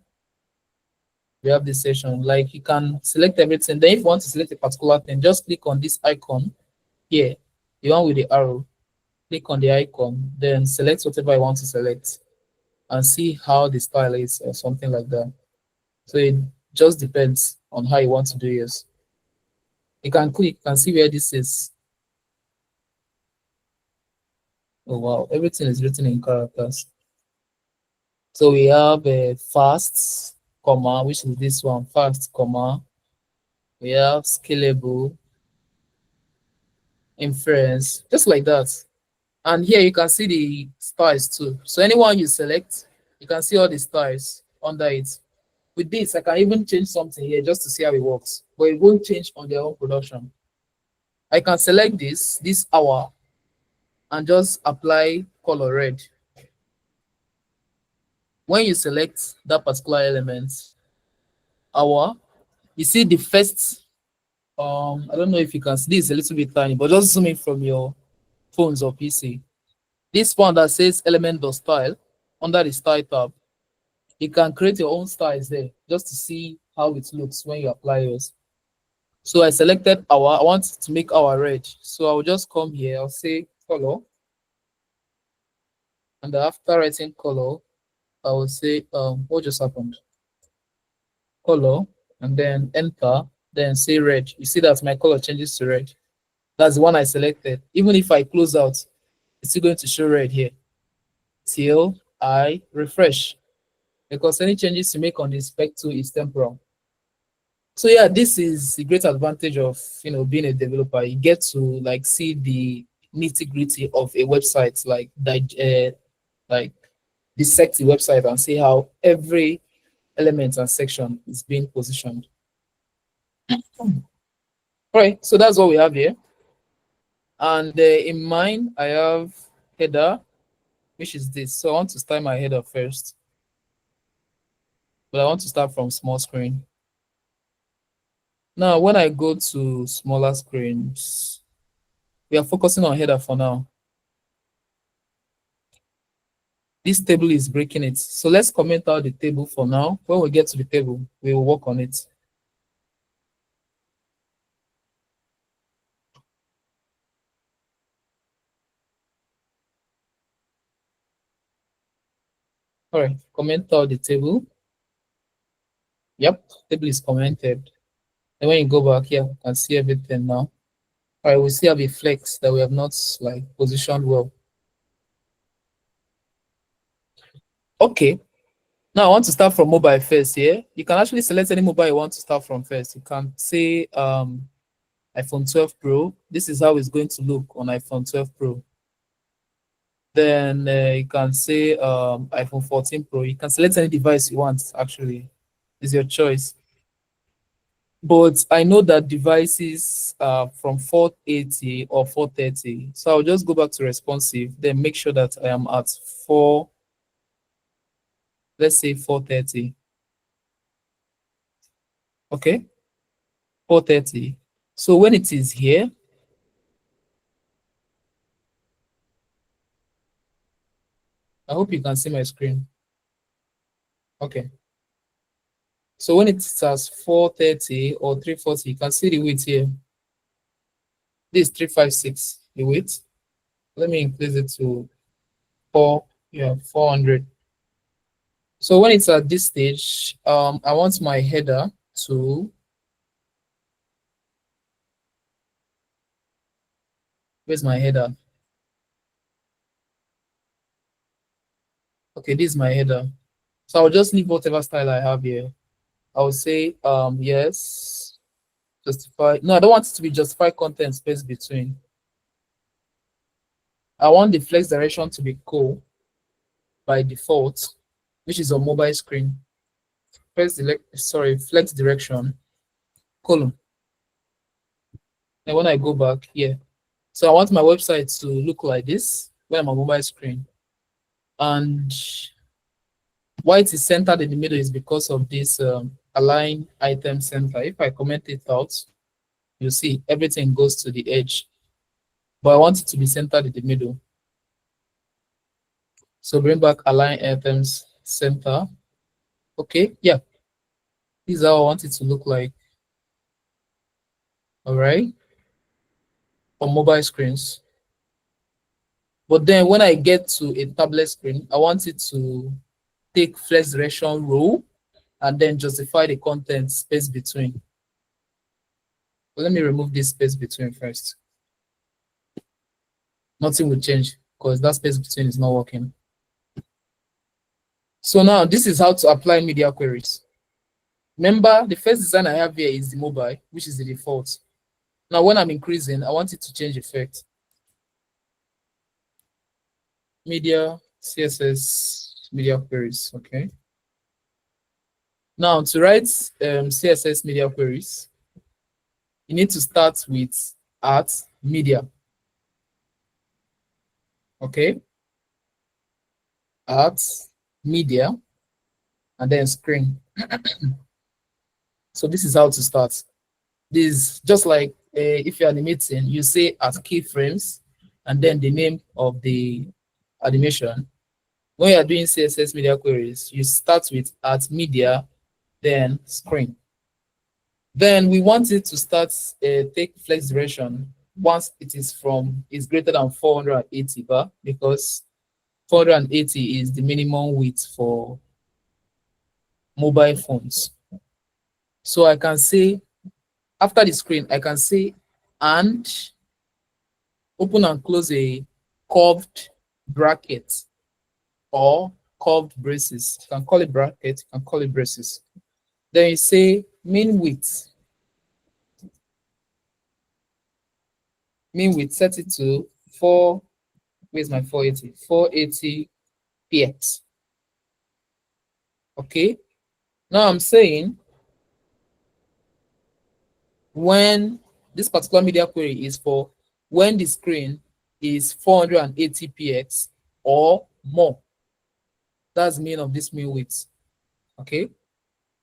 [SPEAKER 1] We have this section. Like, you can select everything. Then if you want to select a particular thing, just click on this icon here, the one with the arrow. Click on the icon, then select whatever you want to select and see how the style is or something like that. So it just depends on how you want to do yours. You can click and see where this is. Oh wow, everything is written in characters. So we have a fast, comma, which is this one, fast, comma. We have scalable, inference, just like that. And here you can see the styles too. So anyone you select, you can see all the styles under it. With this, I can even change something here just to see how it works, but it won't change on their own production. I can select this hour, and just apply color red. When you select that particular element, hour, you see the first, I don't know if you can see this, a little bit tiny, but just zoom in from your phones or PC. This one that says element.style under the style tab, you can create your own styles there just to see how it looks when you apply yours. So I selected hour. I want to make our red. So I'll just come here. I'll say color. And after writing color, I will say, what just happened? Color, and then enter, then say red. You see that my color changes to red. That's the one I selected. Even if I close out, it's still going to show red here till I refresh, because any changes you make on the spec tool is temporal. So yeah, this is the great advantage of being a developer. You get to like see the nitty-gritty of a website, like dissect the website and see how every element and section is being positioned. All right, so that's what we have here. And in mine, I have header, which is this. So I want to start my header first, but I want to start from small screen. Now, when I go to smaller screens, we are focusing on header for now. This table is breaking it. So let's comment out the table for now. When we get to the table, we will work on it. All right, comment out the table. Yep, table is commented. And when you go back here, you can see everything now. All right, we still have a flex that we have not positioned well. Okay, now I want to start from mobile first here. You can actually select any mobile you want to start from first. You can say iPhone 12 Pro. This is how it's going to look on iPhone 12 Pro. Then you can say iPhone 14 Pro. You can select any device you want, actually. It's your choice. But I know that devices are from 480 or 430. So I'll just go back to responsive, then make sure that I am at let's say 430. Okay, 430. So when it is here, I hope you can see my screen. Okay. So when it starts 430 or 340, you can see the width here. This is 356, the width. Let me increase it to 400. So when it's at this stage, I want my header to, where's my header? Okay, this is my header. So I'll just leave whatever style I have here. I'll say, yes, justify. No, I don't want it to be justify content space between. I want the flex direction to be cool by default, which is on mobile screen. Flex direction, column. And when I go back here, so I want my website to look like this. when I'm on mobile screen. And why it is centered in the middle is because of this align item center. If I comment it out, you see everything goes to the edge, but I want it to be centered in the middle. So bring back align items center. Okay, yeah, this is how I want it to look like. All right, on mobile screens. But then when I get to a tablet screen, I want it to take flex direction row and then justify the content space between. But let me remove this space between first. Nothing will change because that space between is not working. So now this is how to apply media queries. Remember, the first design I have here is the mobile, which is the default. Now when I'm increasing, I want it to change effect. Media, CSS, media queries, okay. Now to write CSS media queries, you need to start with @media. Okay, @media, and then screen. So this is how to start. This is just like if you're animating, you say @keyframes, and then the name of the animation. When you're doing CSS media queries, you start with @media, then screen. Then we want it to start take flex duration once it is greater than 480 bar, because 480 is the minimum width for mobile phones. So I can say, after the screen, I can say, and open and close a curved bracket or curved braces. You can call it bracket, you can call it braces. Then you say mean width. Mean width, set it to 4, where's my 480? 480 px. Okay. Now I'm saying when this particular media query is for when the screen is 480 px or more. That's the meaning of this mean width. Okay.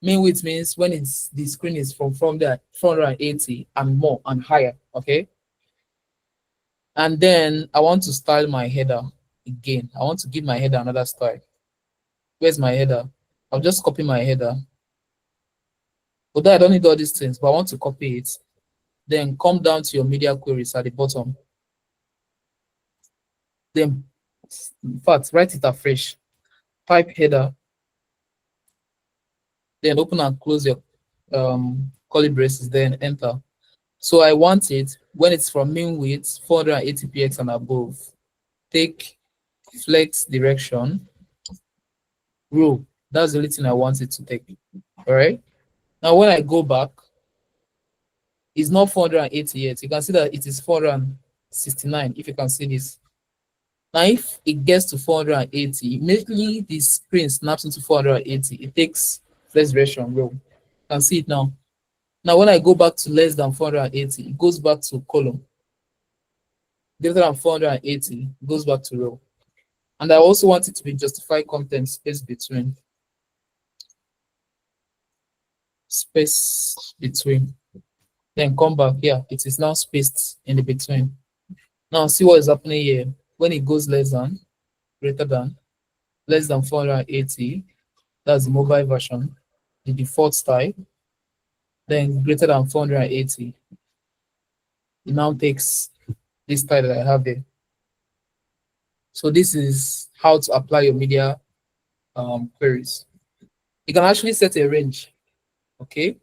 [SPEAKER 1] Mean width means when the screen is from 480 and more and higher. Okay. And then I want to style my header again. I want to give my header another style. Where's my header? I'll just copy my header. Although I don't need all these things, but I want to copy it. Then come down to your media queries at the bottom. Then, in fact, write it afresh. Type header. Then open and close your curly braces. Then enter. So I want it when it's from mean width 480 px and above. Take flex direction row. That's the only thing I want it to take. All right. Now when I go back, it's not 480 yet. You can see that it is 469. If you can see this. Now, if it gets to 480, immediately the screen snaps into 480. It takes flex direction row. You can see it now. Now, when I go back to less than 480, it goes back to column. Greater than 480, it goes back to row. And I also want it to be justified content space between. Space between. Then come back here. It is now spaced in the between. Now see what is happening here. When it goes less than, greater than, less than 480, that's the mobile version, the default style. Then greater than 480, it now takes this style that I have there. So this is how to apply your media queries. You can actually set a range. Okay.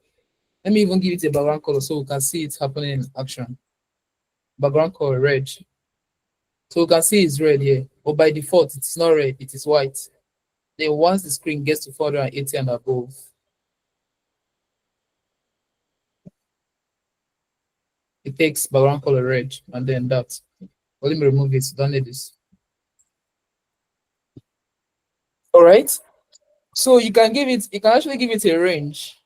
[SPEAKER 1] Let me even give it a background color so we can see it happening in action. Background color red. So we can see it's red here, but by default it is not red, it is white. Then once the screen gets to 480 and above, it takes background color red, and then that. Well, let me remove it. Don't need this. All right. So you can actually give it a range.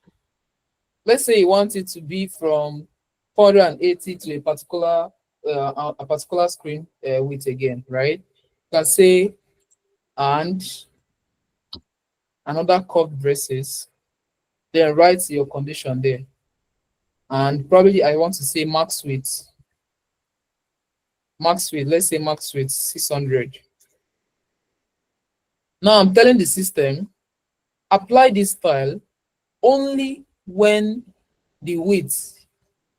[SPEAKER 1] Let's say you want it to be from 480 to a particular screen width again, right? can say and another curved braces, then write your condition there. And probably I want to say max width. Max width, let's say max width 600. Now I'm telling the system, apply this style only when the width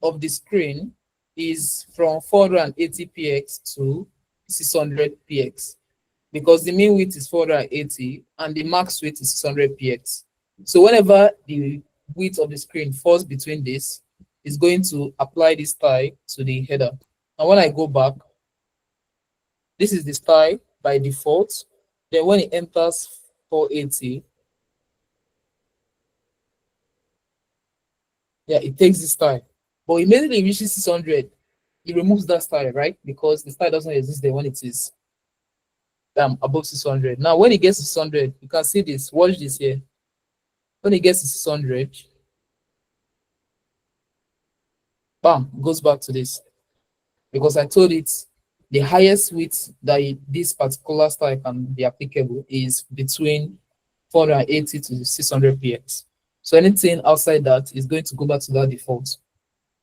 [SPEAKER 1] of the screen is from 480 px to 600 px, because the mean width is 480 and the max width is 600 px. So whenever the width of the screen falls between this, it's going to apply this style to the header. And when I go back, this is the style by default. Then when it enters 480, yeah, it takes this style. But immediately it reaches 600, it removes that style, right? Because the style doesn't exist there when it is above 600. Now, when it gets to 600, you can see this. Watch this here. When it gets to 600, bam, goes back to this. Because I told it the highest width that this particular style can be applicable is between 480 to 600 px. So anything outside that is going to go back to that default.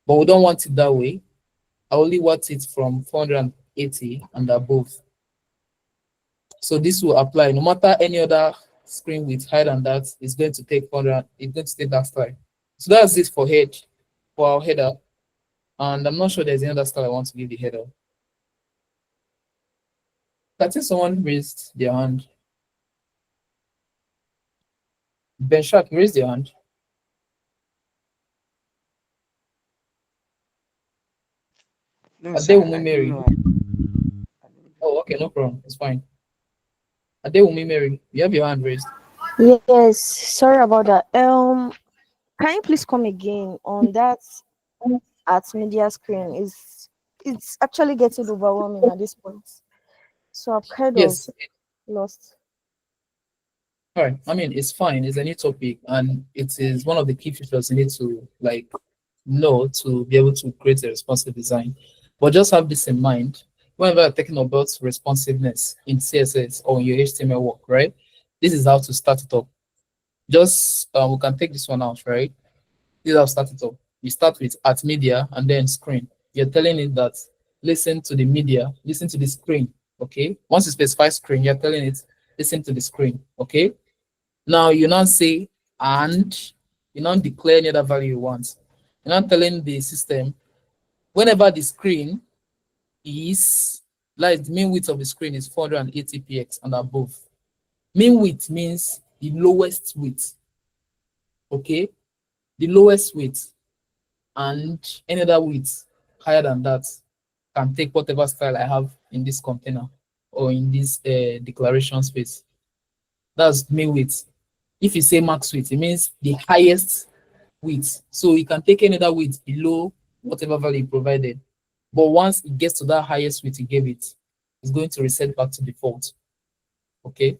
[SPEAKER 1] But we don't want it that way. I only want it from 480 and above. So this will apply no matter any other screen width higher than that is going to take 400. It's going to take that style. So that's it for our header. And I'm not sure there's another style I want to give the header. I think someone raised their hand. Ben Shark, raise your hand.
[SPEAKER 4] No,
[SPEAKER 1] Are
[SPEAKER 4] sir,
[SPEAKER 1] they
[SPEAKER 4] I
[SPEAKER 1] Umi
[SPEAKER 4] don't
[SPEAKER 1] Mary?
[SPEAKER 4] know.
[SPEAKER 1] Oh, okay, no problem. It's fine. Are they Umi Mary? You have your hand raised.
[SPEAKER 3] Yes, sorry about that. Can you please come again on that at media screen? It's actually getting overwhelming at this point. So I'm kind of
[SPEAKER 1] Yes.
[SPEAKER 3] lost.
[SPEAKER 1] All right. I mean, it's fine. It's a new topic, and it is one of the key features you need to know to be able to create a responsive design. But just have this in mind whenever you're talking about responsiveness in CSS or in your HTML work, right? This is how to start it up. Just we can take this one out, right? This is how to start it up. You start with at media and then screen. You're telling it that listen to the media, listen to the screen. Okay. Once you specify screen, you're telling it listen to the screen. Okay. Now you now say and you now declare any other value you want. You're now telling the system whenever the screen is like the mean width of the screen is 480 px and above. Mean width means the lowest width. Okay, the lowest width, and any other width higher than that can take whatever style I have in this container or in this declaration space. That's mean width. If you say max width, it means the highest width. So you can take any other width below whatever value you provided. But once it gets to that highest width you gave it, it's going to reset back to default. Okay.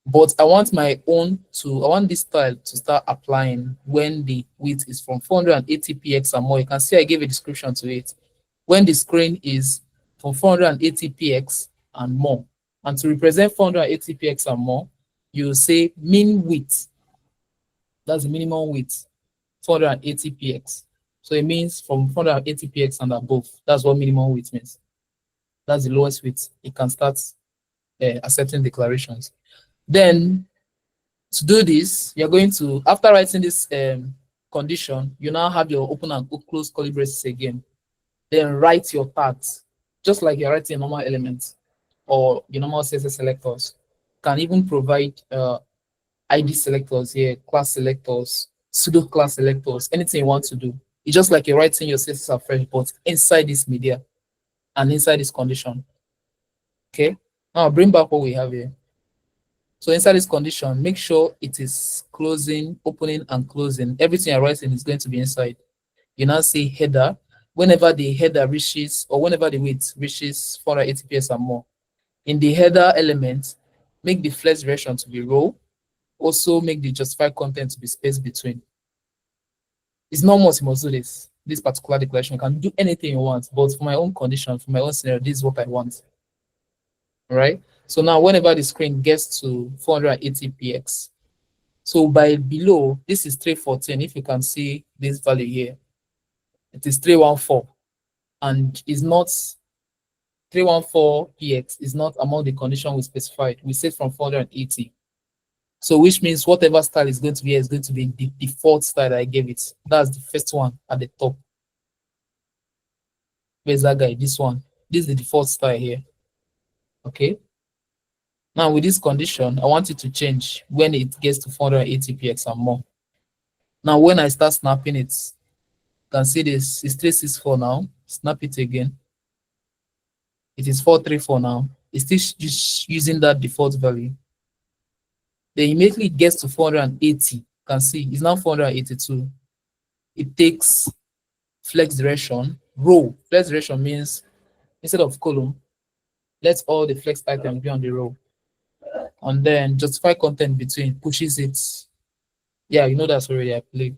[SPEAKER 1] But I want I want this style to start applying when the width is from 480 px and more. You can see I gave a description to it. When the screen is from 480 px and more. And to represent 480 px and more, you say mean width. That's the minimum width, 480 px. So it means from 480 px and above. That's what minimum width means. That's the lowest width. It can start accepting declarations. Then to do this, you're going to, after writing this condition, you now have your open and close curly braces again. Then write your tags, just like you're writing a normal element or your normal CSS selectors. Can even provide ID selectors here, class selectors, pseudo class selectors, anything you want to do. It's just like you're writing your CSS afresh, but inside this media and inside this condition. Okay, now I'll bring back what we have here. So inside this condition, make sure it is closing, opening, and closing. Everything you're writing is going to be inside. You now say header. Whenever the header reaches, or whenever the width reaches 480 px and more, in the header element, make the flex direction to be row. Also make the justified content to be space between. It's not much you must do this particular declaration. You can do anything you want, but for my own condition, for my own scenario, this is what I want. right? So now whenever the screen gets to 480 px, so by below, this is 314. If you can see this value here, it is 314, and is not 314 px is not among the condition we specified. We set from 480. So which means whatever style is going to be here is going to be the default style I gave it. That's the first one at the top. Where's that guy? This one. This is the default style here. Okay. Now with this condition, I want it to change when it gets to 480 px and more. Now when I start snapping it, you can see this is 364 now. Snap it again. It is 434 now. It's still just using that default value. Then immediately it gets to 480. You can see it's now 482. It takes flex direction, row. Flex direction means instead of column, let all the flex items be on the row. And then justify content between, pushes it. Yeah, you know that's already I played.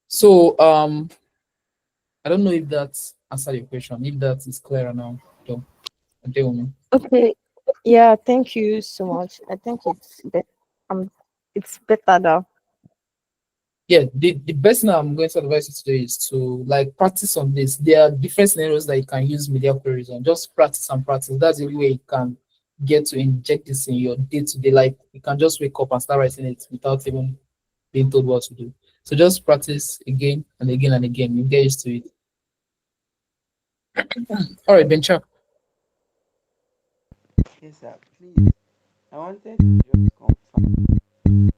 [SPEAKER 1] So I don't know if that answered your question. If that is clearer now, so deal with me.
[SPEAKER 3] Okay. Yeah, thank you so much. I think it's better now.
[SPEAKER 1] Yeah, the best thing I'm going to advise you today is to like practice on this. There are different scenarios that you can use media queries on. Just practice and practice. That's the only way you can get to inject this in your day-to-day life. You can just wake up and start writing it without even being told what to do. So just practice again and again and again. You get used to it. All right, Bencha.
[SPEAKER 4] Yes, sir. Please, I wanted to just confirm.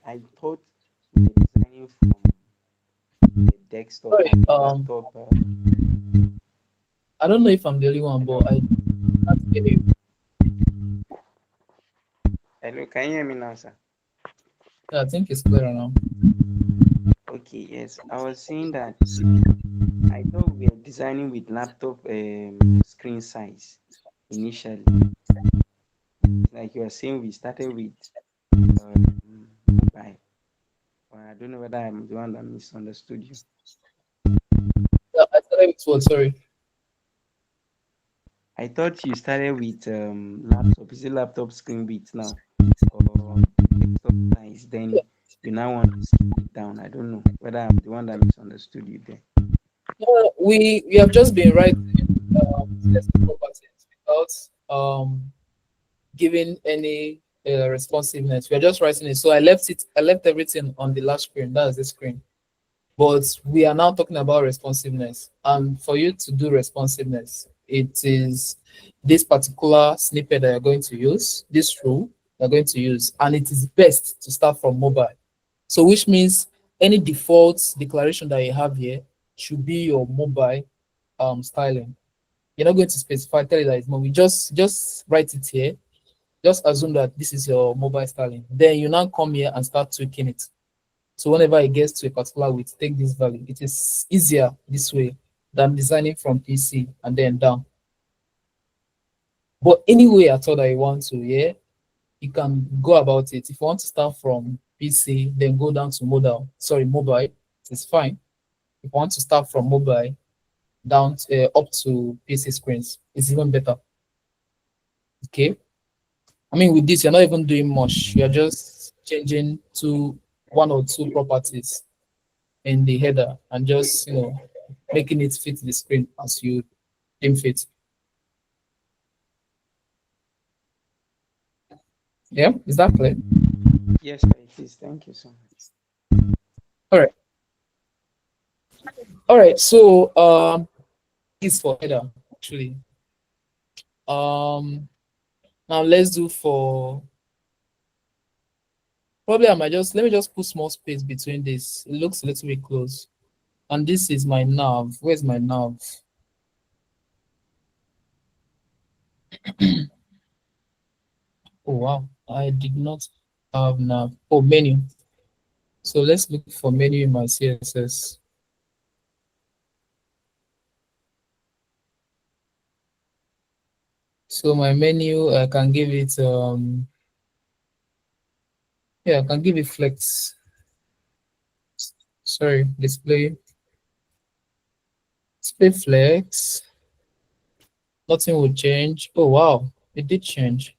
[SPEAKER 4] I thought we were designing from the desktop
[SPEAKER 1] Sorry,
[SPEAKER 4] and laptop.
[SPEAKER 1] I don't know if I'm the only one, but I can't hear you.
[SPEAKER 4] Hello, can you hear me now, sir?
[SPEAKER 1] Yeah, I think it's clearer now.
[SPEAKER 4] Okay, yes. I was saying that I thought we were designing with laptop screen size initially. Like you were saying, we started with mobile. Or I don't know whether I'm the one that misunderstood you.
[SPEAKER 1] Yeah, I started with what? Sorry.
[SPEAKER 4] I thought you started with laptop. Is it laptop screen width now? Or desktop size? Then you now want to scale it down. I don't know whether I'm the one that misunderstood you there.
[SPEAKER 1] No, we have just been writing CSS properties without giving any responsiveness. We are just writing it. So I left everything on the last screen. That's the screen. But we are now talking about responsiveness. And for you to do responsiveness, it is this particular snippet that you're going to use, this rule you're going to use, and it is best to start from mobile. So which means any default declaration that you have here should be your mobile styling. You're not going to specify, tell it that it's mobile. Just write it here. Just assume that this is your mobile styling. Then you now come here and start tweaking it. So whenever it gets to a particular width, take this value. It is easier this way than designing from PC and then down. But anyway, I thought that you want to, yeah, you can go about it. If you want to start from PC, then go down to mobile, it's fine. If you want to start from mobile down to, up to PC screens, it's even better. Okay. I mean, with this, you're not even doing much. You're just changing to one or two properties in the header and just making it fit the screen as you deem fit. Yeah, is that clear?
[SPEAKER 4] Yes, sir, it is. Thank you so much.
[SPEAKER 1] All right. All right. So is for header actually. Now let's do for probably let me just put small space between this. It looks a little bit close. And this is my nav. Where's my nav? Oh wow, I did not have nav. Oh, menu. So let's look for menu in my CSS. So my menu, I can give it yeah, I can give it flex. Sorry, display flex. Nothing will change. Oh, wow. It did change.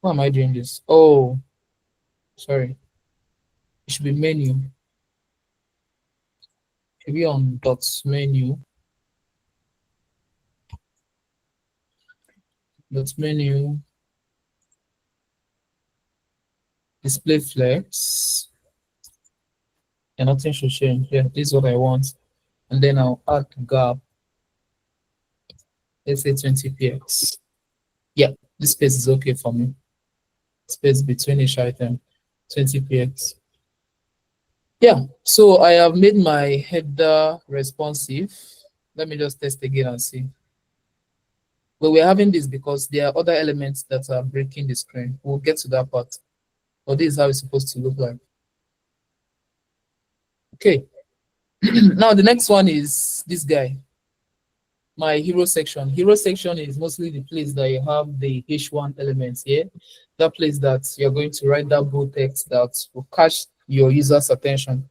[SPEAKER 1] Why am I doing this? Oh, sorry. It should be menu. Should be on dots menu. Dots menu. Display flex. And nothing should change. Yeah, this is what I want. And then I'll add gap. Let's say 20px. Yeah, this space is okay for me. Space between each item, 20px. Yeah, so I have made my header responsive. Let me just test again and see. Well, we're having this because there are other elements that are breaking the screen. We'll get to that part. But this is how it's supposed to look like. Okay. Now the next one is this guy. My hero section. Hero section is mostly the place that you have the H1 elements here. That place that you're going to write that bold text that will catch your user's attention.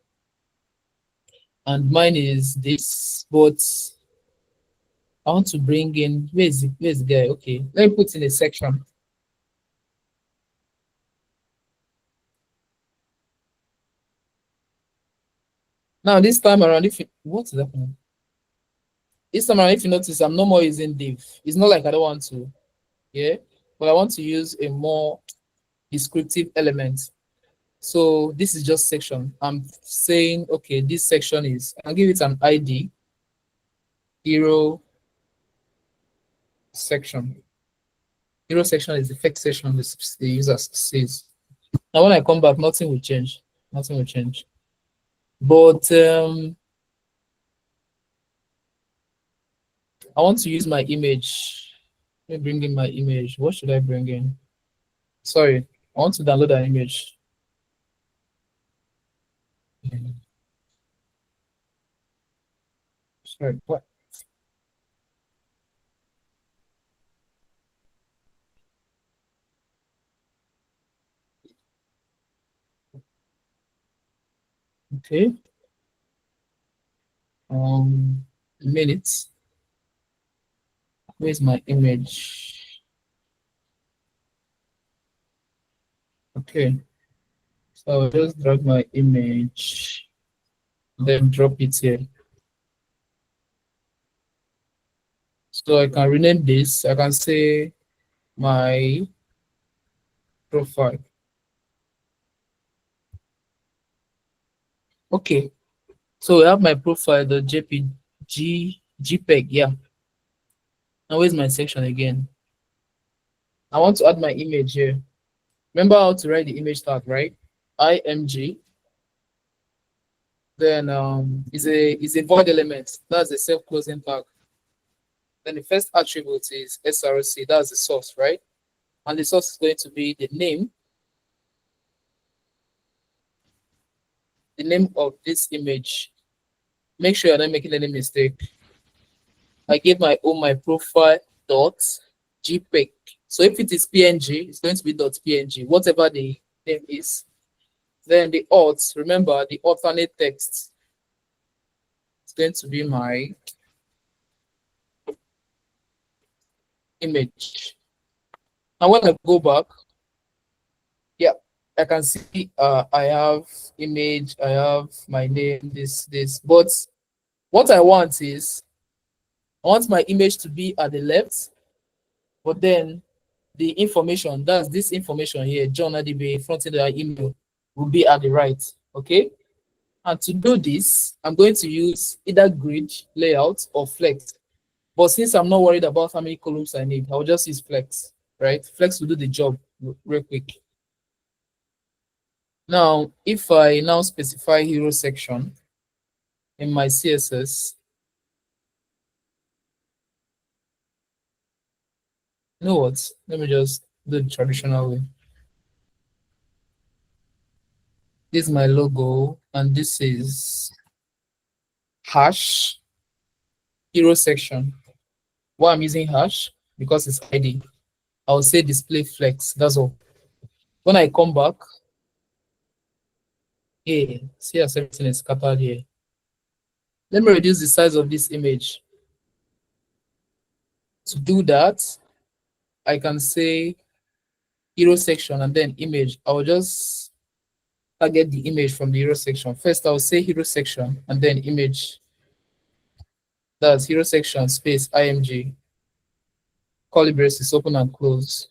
[SPEAKER 1] And mine is this, but I want to bring in, where's the guy? Okay, let me put in a section. Now this time around, what is happening? This time around, if you notice, I'm no more using div. It's not like I don't want to, yeah, but I want to use a more descriptive element. So this is just section. I'm saying, okay, this section is, I'll give it an ID, hero section. Hero section is the first section the user sees. Now when I come back, nothing will change. Nothing will change. But I want to use my image. Let me bring in my image. What should I bring in? Sorry, I want to download an image. Sorry, what? Okay. A minute. Where's my image? Okay. So I'll just drag my image, then drop it here. So I can rename this. I can say my profile. Okay. So we have my profile, the JPEG, yeah. Now where's my section again? I want to add my image here. Remember how to write the image tag, right? IMG. Then is a void element. That's a self-closing tag. Then the first attribute is SRC. That's the source, right? And the source is going to be the name of this image. Make sure you're not making any mistake. I give my profile dot JPEG. So if it is PNG, it's going to be .png, whatever the name is. Then the alt, remember the alternate text. It's going to be my image. And when I go back, yeah, I can see I have image, I have my name, this. But what I want is, I want my image to be at the left, but then the information, that's this information here, John ADB, Frontend email, will be at the right, okay? And to do this, I'm going to use either grid, layout, or flex. But since I'm not worried about how many columns I need, I'll just use flex, right? Flex will do the job real quick. Now, if I now specify hero section in my CSS, you know what? Let me just do the traditional way. This is my logo, and this is hash hero section. Why I'm using hash? Because it's ID. I'll say display flex. That's all. When I come back, hey, see as everything is scattered here. Let me reduce the size of this image. To do that, I can say hero section and then image. I will just target the image from the hero section. First, I will say hero section and then image. That's hero section space img. Curly braces open and close.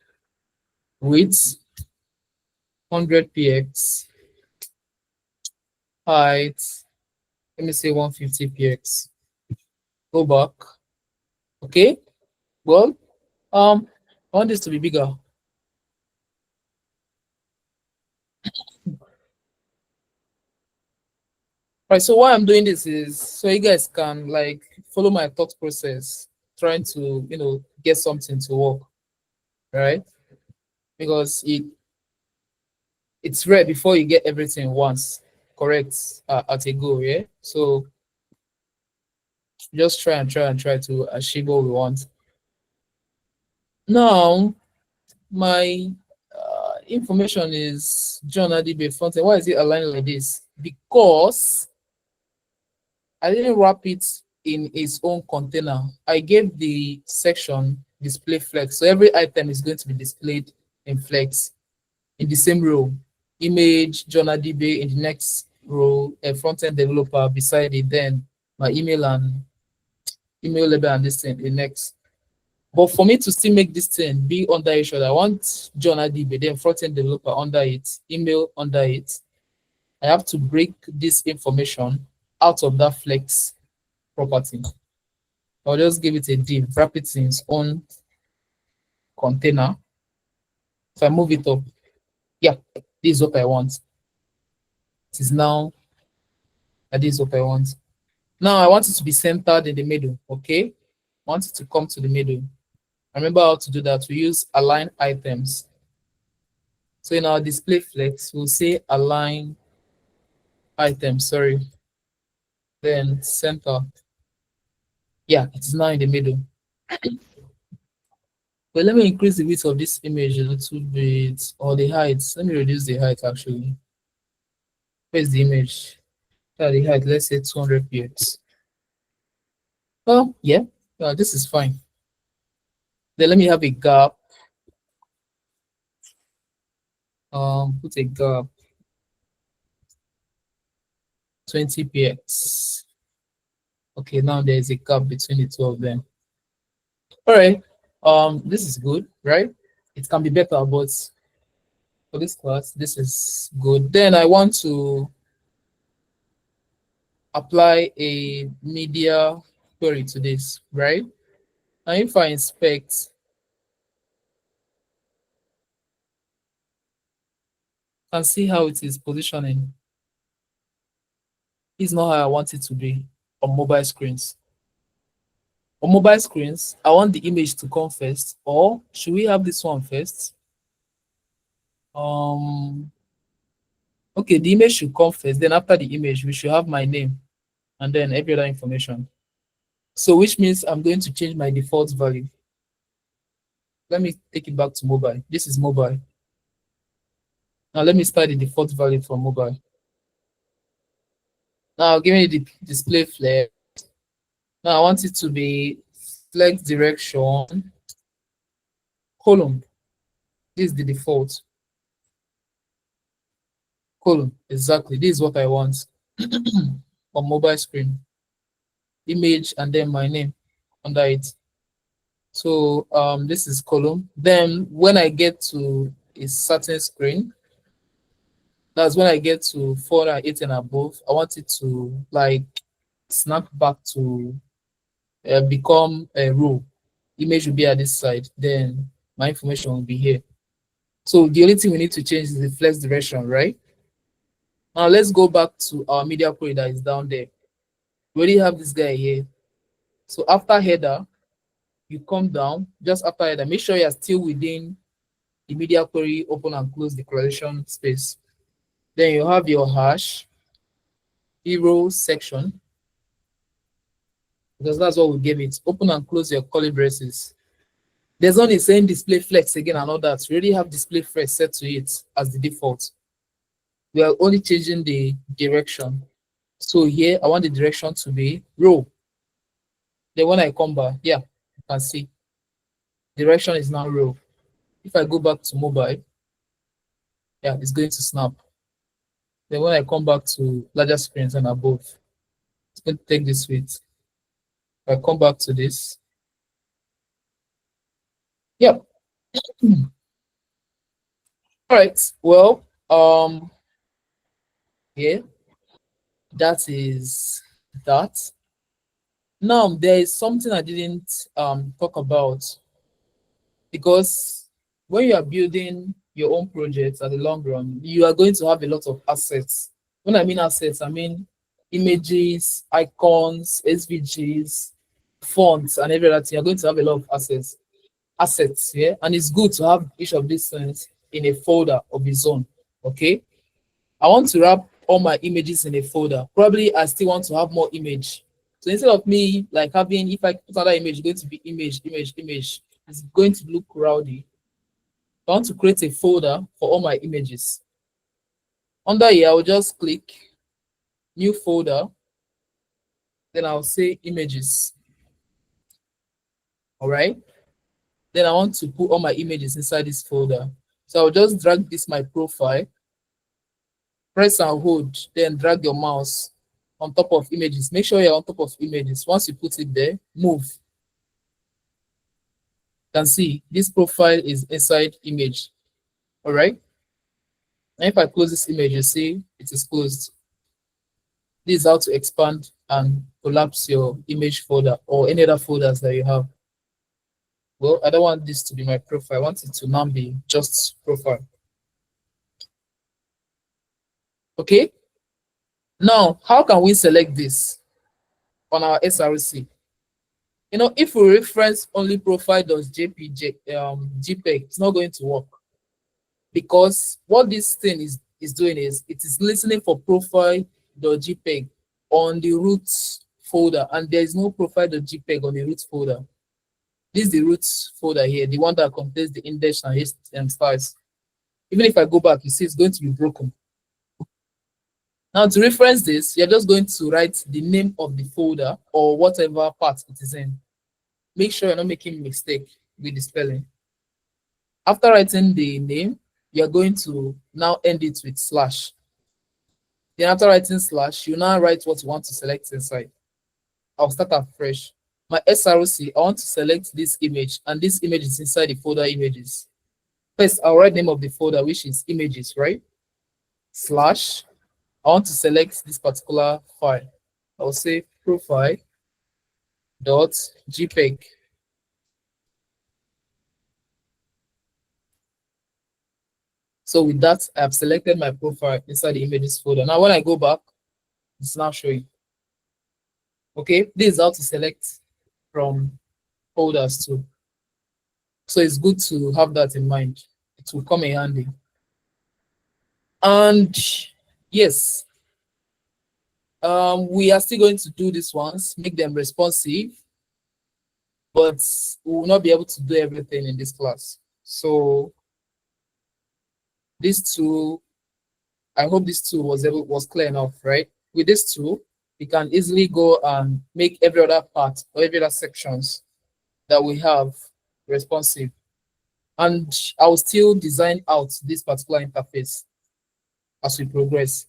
[SPEAKER 1] Width 100 px. Height, let me say 150 px. Go back. Okay. Well, I want this to be bigger. Right, so why I'm doing this is so you guys can like follow my thought process, trying to get something to work, right? Because it's rare before you get everything once correct at a go, yeah. So just try to achieve what we want. Now, my information is John Adibe Frontend. Why is it aligned like this? Because I didn't wrap it in its own container. I gave the section display flex. So every item is going to be displayed in flex in the same row. Image, John Adibe in the next row, a front-end developer beside it, then my email label and this thing, the next. But for me to still make this thing be under each other, I want John Adibe, then front-end developer under it, email under it. I have to break this information out of that flex property. I'll just give it a div, wrap it in its own container. If I move it up, yeah, this is what I want. It is now, this is what I want. Now I want it to be centered in the middle, okay? I want it to come to the middle. Remember how to do that. We use align items. So in our display flex, we'll say align item, sorry. Then center. Yeah, it is now in the middle. But let me increase the width of this image a little bit, or the height. Let me reduce the height actually. Where's the image? The height, let's say 200 px. Oh, yeah, this is fine. Then let me have a gap. Put a gap 20 px. Okay, now there is a gap between the two of them. All right, this is good, right? It can be better, but for this class, this is good. Then I want to apply a media query to this, right? Now, if I inspect, and see how it is positioning. It's not how I want it to be on mobile screens. On mobile screens, I want the image to come first, or should we have this one first? Okay, the image should come first. Then after the image, we should have my name and then every other information. So which means I'm going to change my default value. Let me take it back to mobile. This is mobile. Now let me start the default value for mobile. Now give me the display flex. Now I want it to be flex direction column. This is the default column. Exactly. This is what I want on mobile screen. Image and then my name under it. So this is column. Then when I get to a certain screen, that's when I get to 408 and above, I want it to like snap back to become a row. Image will be at this side, then my information will be here. So the only thing we need to change is the flex direction, right? Now let's go back to our media query that is down there. We already have this guy here. So after header, you come down, just after header, make sure you're still within the media query, open and close the correlation space. Then you have your hash, hero section, because that's what we gave it. Open and close your curly braces. There's one is saying display flex again and all that. We already have display flex set to it as the default. We are only changing the direction. So here, I want the direction to be row. Then when I come back, yeah, you can see direction is now row. If I go back to mobile, yeah, it's going to snap. Then when I come back to larger screens and above, it's going to take this width. If I come back to this, yep. All right. Well, yeah, that is that. Now there is something I didn't talk about, because when you are building your own projects at the long run, you are going to have a lot of assets. When I mean assets, I mean images, icons, SVGs, fonts, and every other thing. You're going to have a lot of assets, yeah, and it's good to have each of these things in a folder of its own. Okay, I want to wrap all my images in a folder. Probably I still want to have more image. So instead of me like having, if I put another image, it's going to be image, image, image. It's going to look rowdy. I want to create a folder for all my images. Under here, I'll just click new folder. Then I'll say images. All right. Then I want to put all my images inside this folder. So I'll just drag this my profile, press and hold, then drag your mouse on top of images. Make sure you're on top of images. Once you put it there, move. You can see this profile is inside image. All right. And if I close this image, you see it is closed. This is how to expand and collapse your image folder or any other folders that you have. Well, I don't want this to be my profile. I want it to now be just profile. Okay. Now, how can we select this on our SRC? You know, if we reference only profile.jpg, JPEG, it's not going to work, because what this thing is doing is it is listening for profile.jpg on the root folder, and there is no profile.jpg on the root folder. This is the root folder here, the one that contains the index and styles. Even if I go back, you see it's going to be broken. Now, to reference this, you're just going to write the name of the folder or whatever part it is in. Make sure you're not making a mistake with the spelling. After writing the name, you're going to now end it with slash. Then after writing slash, you now write what you want to select inside. I'll start afresh. My SRC, I want to select this image, and this image is inside the folder images. First, I'll write the name of the folder, which is images, right? Slash. I want to select this particular file. I'll say profile.jpg. So with that, I have selected my profile inside the images folder. Now, when I go back, it's now showing. Okay, this is how to select from folders too. So it's good to have that in mind. It will come in handy. And yes, we are still going to do these ones, make them responsive, but we will not be able to do everything in this class. So this tool, I hope this tool was clear enough, right? With this tool, we can easily go and make every other part or every other sections that we have responsive. And I will still design out this particular interface as we progress.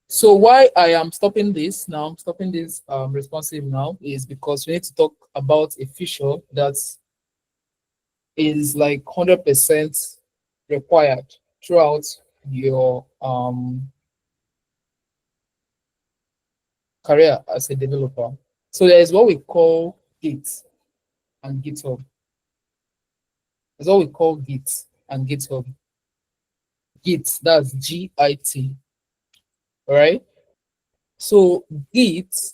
[SPEAKER 1] So why I am stopping this now, I'm stopping this responsive now, is because we need to talk about a feature that is like 100% required throughout your career as a developer. So there is what we call Git and GitHub. There's what we call Git and GitHub. Git, that's G-I-T. All right. So Git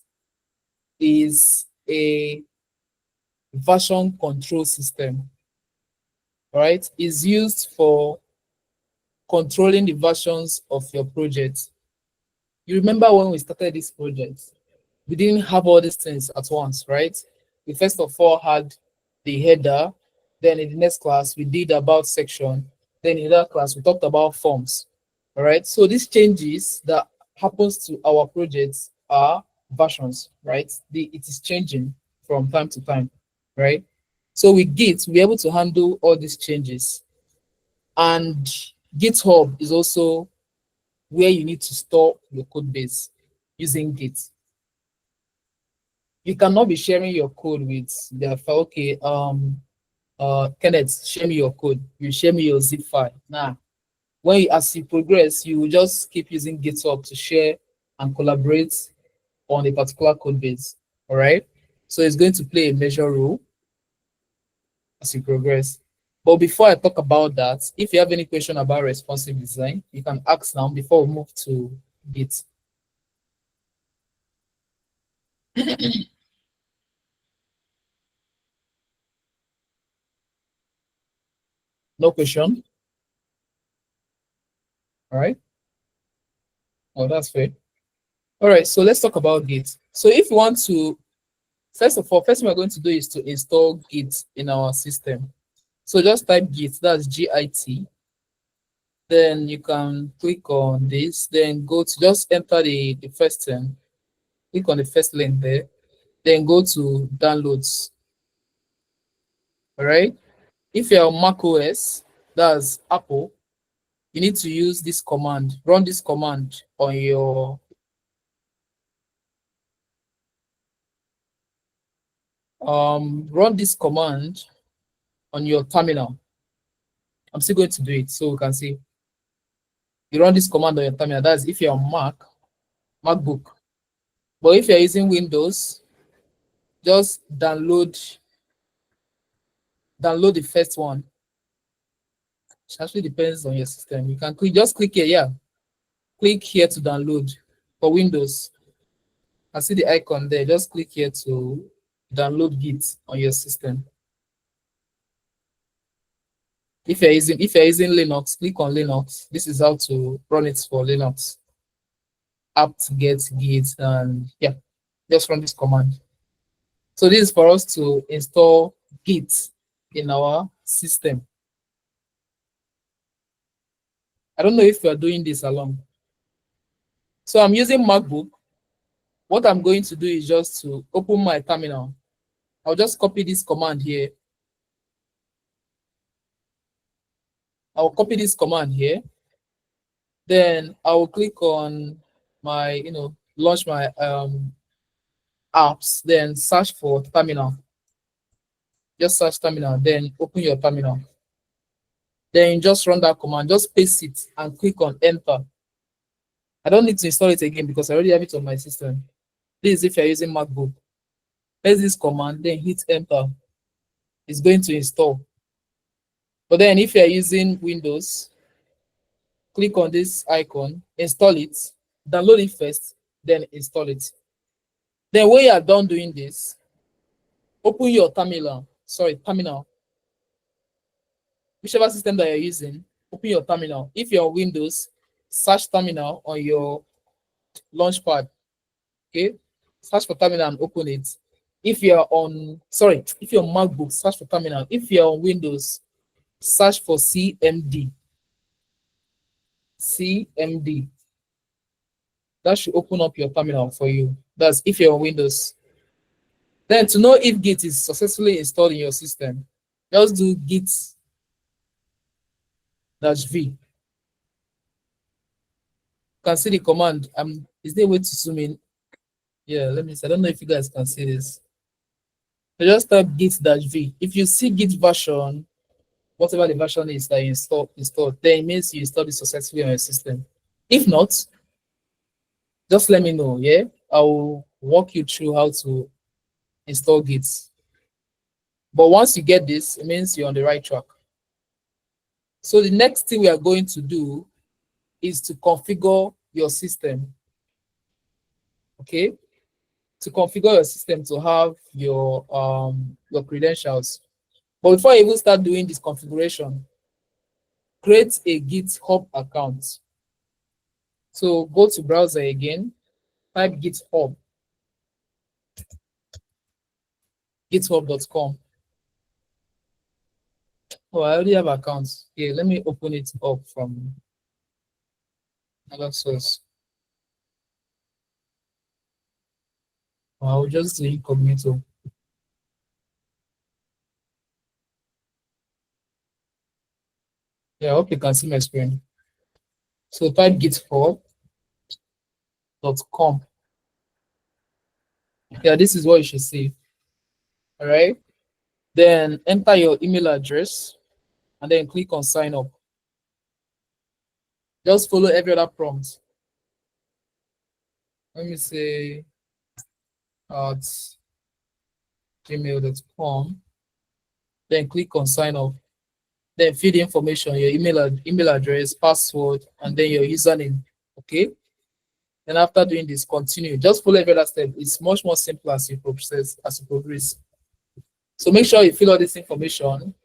[SPEAKER 1] is a version control system. All right. It's used for controlling the versions of your project. You remember when we started this project, we didn't have all these things at once, right? We first of all had the header, then in the next class, we did about section, then in that class, we talked about forms, all right? So these changes that happens to our projects are versions, right? It is changing from time to time, right? So with Git, we're able to handle all these changes. And GitHub is also where you need to store your code base using Git. You cannot be sharing your code with the file. Okay, Kenneth, share me your code. You share me your zip file. Nah. As you progress, you will just keep using GitHub to share and collaborate on a particular code base. All right. So it's going to play a major role as you progress. But before I talk about that, if you have any question about responsive design, you can ask now before we move to Git. No question? All right. Oh, that's fair. All right, so let's talk about Git. So if you want to, first of all, first thing we're going to do is to install Git in our system. So just type Git, that's Git. Then you can click on this, then go to just enter the first thing, click on the first link there, then go to downloads. All right. If you're on Mac OS, that's Apple, you need to use this command, run this command on your run this command on your terminal. I'm still going to do it so we can see. You run this command on your terminal. That's if you're on MacBook. But if you're using Windows, just download the first one. It actually depends on your system. You can just click here, yeah. Click here to download for Windows. I see the icon there. Just click here to download Git on your system. If you're using Linux, click on Linux. This is how to run it for Linux. Apt get Git, and yeah, just run this command. So this is for us to install Git in our system. I don't know if you are doing this along. So I'm using MacBook. What I'm going to do is just to open my terminal. I'll just copy this command here. I'll copy this command here. Then I will click on my, launch my apps, then search for terminal. Just search terminal, then open your terminal. Then just run that command, just paste it and click on enter. I don't need to install it again because I already have it on my system. This is if you're using MacBook. Paste this command, then hit enter. It's going to install. But then if you're using Windows, click on this icon, install it, download it first, then install it. Then when you are done doing this, open your terminal. Whichever system that you're using, open your terminal. If you're on Windows, search terminal on your launchpad. Okay, search for terminal and open it. If you're on MacBook, search for terminal. If you're on Windows, search for CMD. That should open up your terminal for you. That's if you're on Windows. Then to know if Git is successfully installed in your system, just do git-v. You can see the command. Is there a way to zoom in? Yeah, let me see. I don't know if you guys can see this. So just type git-v. If you see Git version, whatever the version is that you installed, then it means you installed it successfully on your system. If not, just let me know. Yeah, I'll walk you through how to install Git. But once you get this, it means you're on the right track. So the next thing we are going to do is to configure your system. Okay, to configure your system to have your credentials. But before I even start doing this configuration, create a GitHub account. So go to browser again, type GitHub, github.com. Oh, I already have accounts. Okay, let me open it up from another source. I'll just do incognito. Yeah, I hope you can see my screen. So type github.com. Yeah, this is what you should see. All right. Then enter your email address and then click on sign up. Just follow every other prompt. Let me say at gmail.com. Then click on sign up. Then fill the information, your email address, password, and then your username. Okay. Then after doing this, continue. Just follow every other step. It's much more simple as you process, as you progress. So make sure you fill all this information.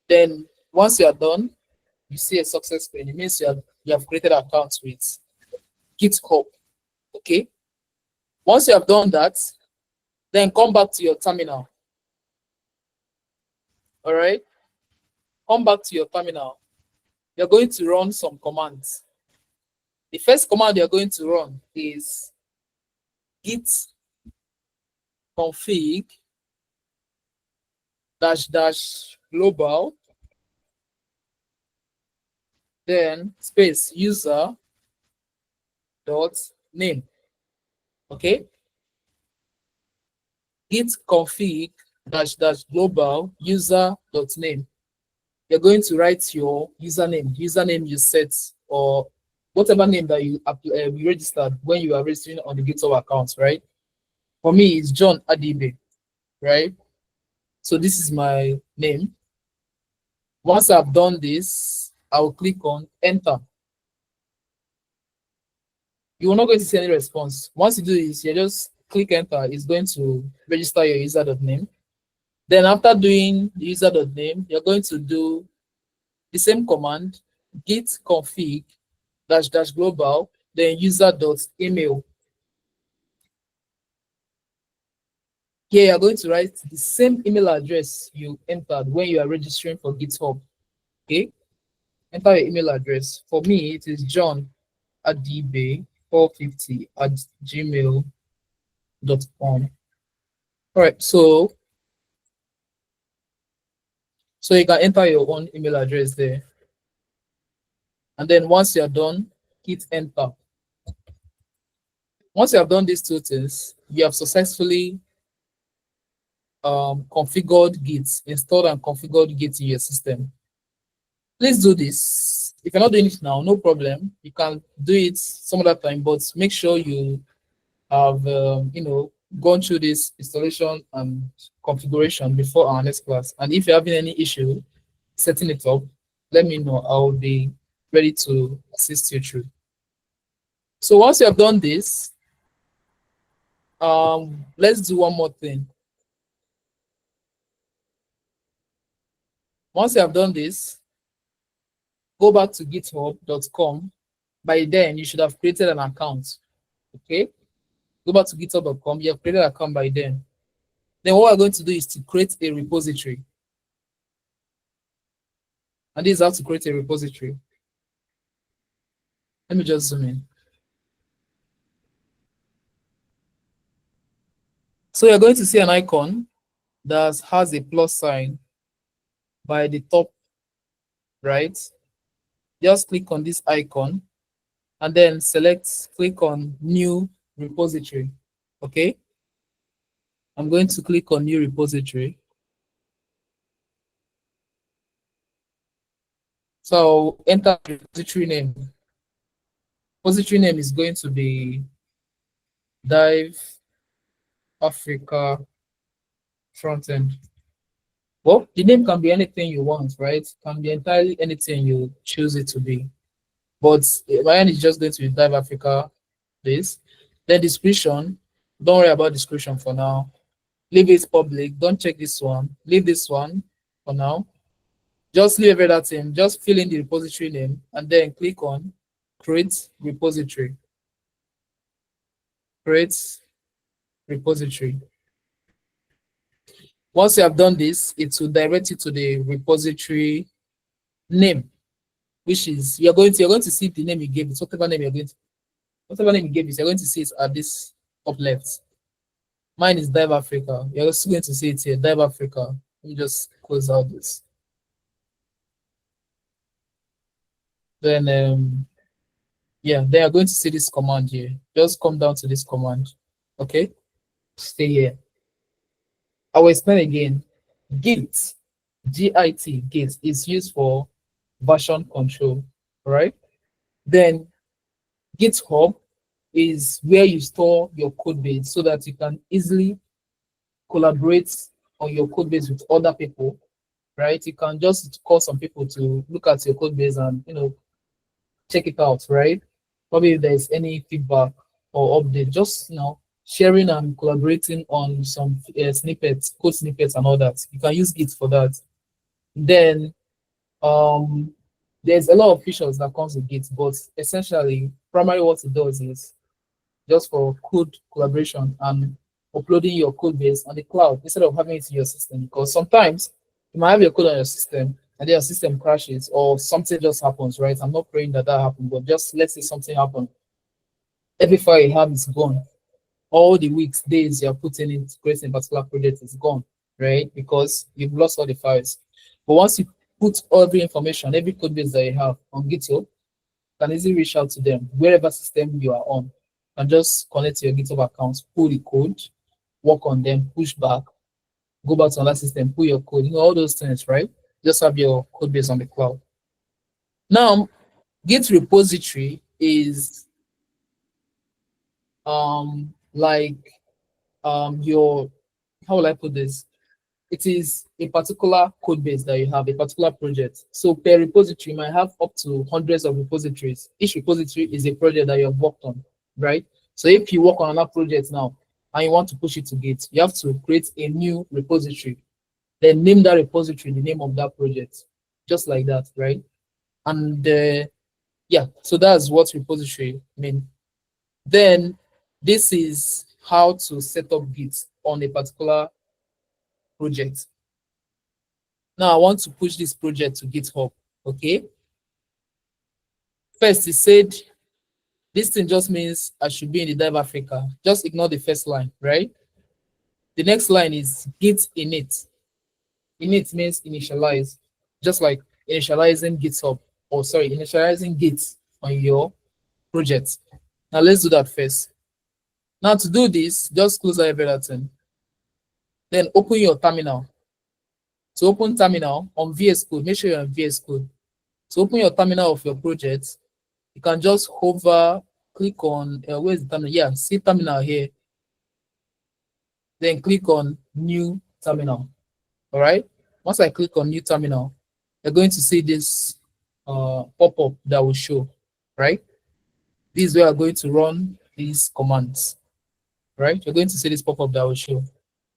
[SPEAKER 1] Then once you are done, you see a success screen. It means you have created accounts with GitHub. Okay. Once you have done that, then come back to your terminal. All right. Come back to your terminal. You're going to run some commands. The first command you're going to run is git config -- global, then space user dot name. Okay. Git config -- global user dot name. You're going to write your username you set, or whatever name that you registered when you are registering on the GitHub account, right? For me, it's John Adibe, right? So this is my name. Once I've done this, I will click on enter. You are not going to see any response. Once you do this, you just click enter. It's going to register your user.name. Then after doing the user.name, you're going to do the same command, git config -- global, then user.email. Here you're going to write the same email address you entered when you are registering for GitHub. Okay. Enter your email address. For me, it is john@db450@gmail.com. All right, so you can enter your own email address there. And then once you're done, hit enter. Once you have done these two things, you have successfully configured Git, installed and configured Git in your system. Please do this. If you're not doing it now, no problem. You can do it some other time, but make sure you have gone through this installation and configuration before our next class. And if you're having any issue setting it up, let me know. I'll be ready to assist you through. So once you have done this, let's do one more thing. Once you have done this, go back to github.com. By then, you should have created an account. Okay? Go back to github.com. You have created an account by then. Then what we're going to do is to create a repository. And this is how to create a repository. Let me just zoom in. So you're going to see an icon that has a plus sign by the top right. Just click on this icon and then click on new repository. Okay. I'm going to click on new repository. So enter the repository name. Repository name is going to be Dive Africa Frontend. Well, the name can be anything you want, right? It can be entirely anything you choose it to be. But my end is just going to be Dive Africa this. Then description, don't worry about description for now. Leave it public. Don't check this one. Leave this one for now. Just leave every other thing. Just fill in the repository name and then click on create repository. Create repository. Once you have done this, it will direct you to the repository name, which is you're going to see the name you gave it. Whatever name you gave it, you're going to see it at this top left. Mine is Dive Africa. You're also going to see it here, Dive Africa. Let me just close out this. Then yeah, they are going to see this command here. Just come down to this command. Okay, stay here. I will explain again. Git, Git, Git is used for version control. All right. Then GitHub is where you store your code base so that you can easily collaborate on your code base with other people, right? You can just call some people to look at your code base and check it out, right? Probably if there's any feedback or update, just sharing and collaborating on some snippets, code snippets and all that. You can use Git for that. Then there's a lot of features that comes with Git, but essentially, primarily what it does is just for code collaboration and uploading your code base on the cloud instead of having it in your system. Because sometimes you might have your code on your system and then your system crashes or something just happens, right? I'm not praying that that happens, but just let's say something happened. Every file you have is gone. All the weeks, days you're putting into creating a particular project is gone, right? Because you've lost all the files. But once you put every information, every code base that you have on GitHub, you can easily reach out to them wherever system you are on and just connect to your GitHub account, pull the code, work on them, push back, go back to another system, pull your code, all those things, right? Just have your code base on the cloud. Now, Git repository is like your, how will I put this? It is a particular code base that you have, a particular project. So per repository, you might have up to hundreds of repositories. Each repository is a project that you have worked on, right? So if you work on another project now and you want to push it to Git, you have to create a new repository, then name that repository the name of that project, just like that, right? And yeah, so that's what repository mean. Then this is how to set up Git on a particular project. Now I want to push this project to GitHub, okay? First, it said this thing just means I should be in the Dive Africa. Just ignore the first line, right? The next line is git init. Init means initialize, just like initializing GitHub, or sorry, initializing Git on your project. Now let's do that first. Now to do this, just close everything. Then open your terminal. To open terminal on VS Code, make sure you're on VS Code. To open your terminal of your project, you can just hover, click on, where's the terminal? Yeah, see terminal here. Then click on new terminal. All right. Once I click on new terminal, you're going to see this pop-up that will show, right? This is where I'm going to run these commands, right? You're going to see this pop-up that will show.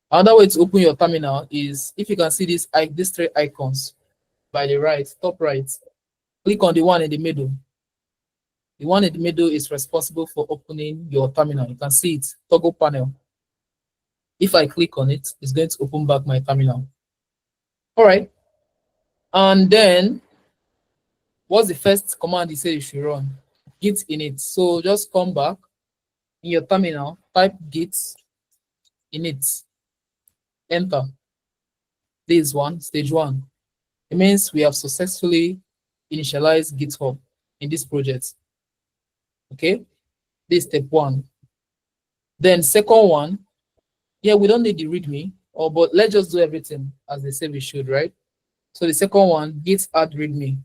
[SPEAKER 1] Another way to open your terminal is if you can see these three icons by the right, top right, click on the one in the middle. The one in the middle is responsible for opening your terminal. You can see it, toggle panel. If I click on it, it's going to open back my terminal. All right. And then, what's the first command you say you should run? Git init. So just come back in your terminal, type git init, enter. This one, stage one. It means we have successfully initialized GitHub in this project. Okay, this is step one. Then second one, yeah, we don't need the README, but let's just do everything as they say we should, right? So the second one, git add README.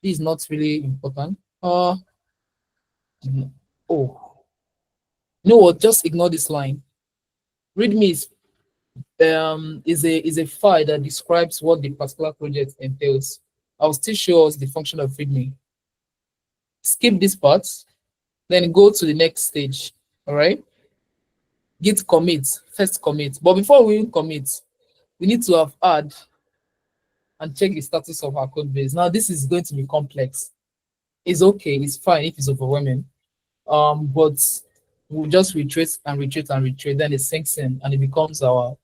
[SPEAKER 1] This is not really important. Oh, you know what? Just ignore this line. README is a file that describes what the particular project entails. I'll still show us the function of README. Skip this part, then go to the next stage. All right. Git commit, first commit. But before we commit, we need to have add and check the status of our code base. Now, this is going to be complex. It's okay, it's fine if it's overwhelming. But we'll just retreat and retreat and retreat, then it sinks in and it becomes our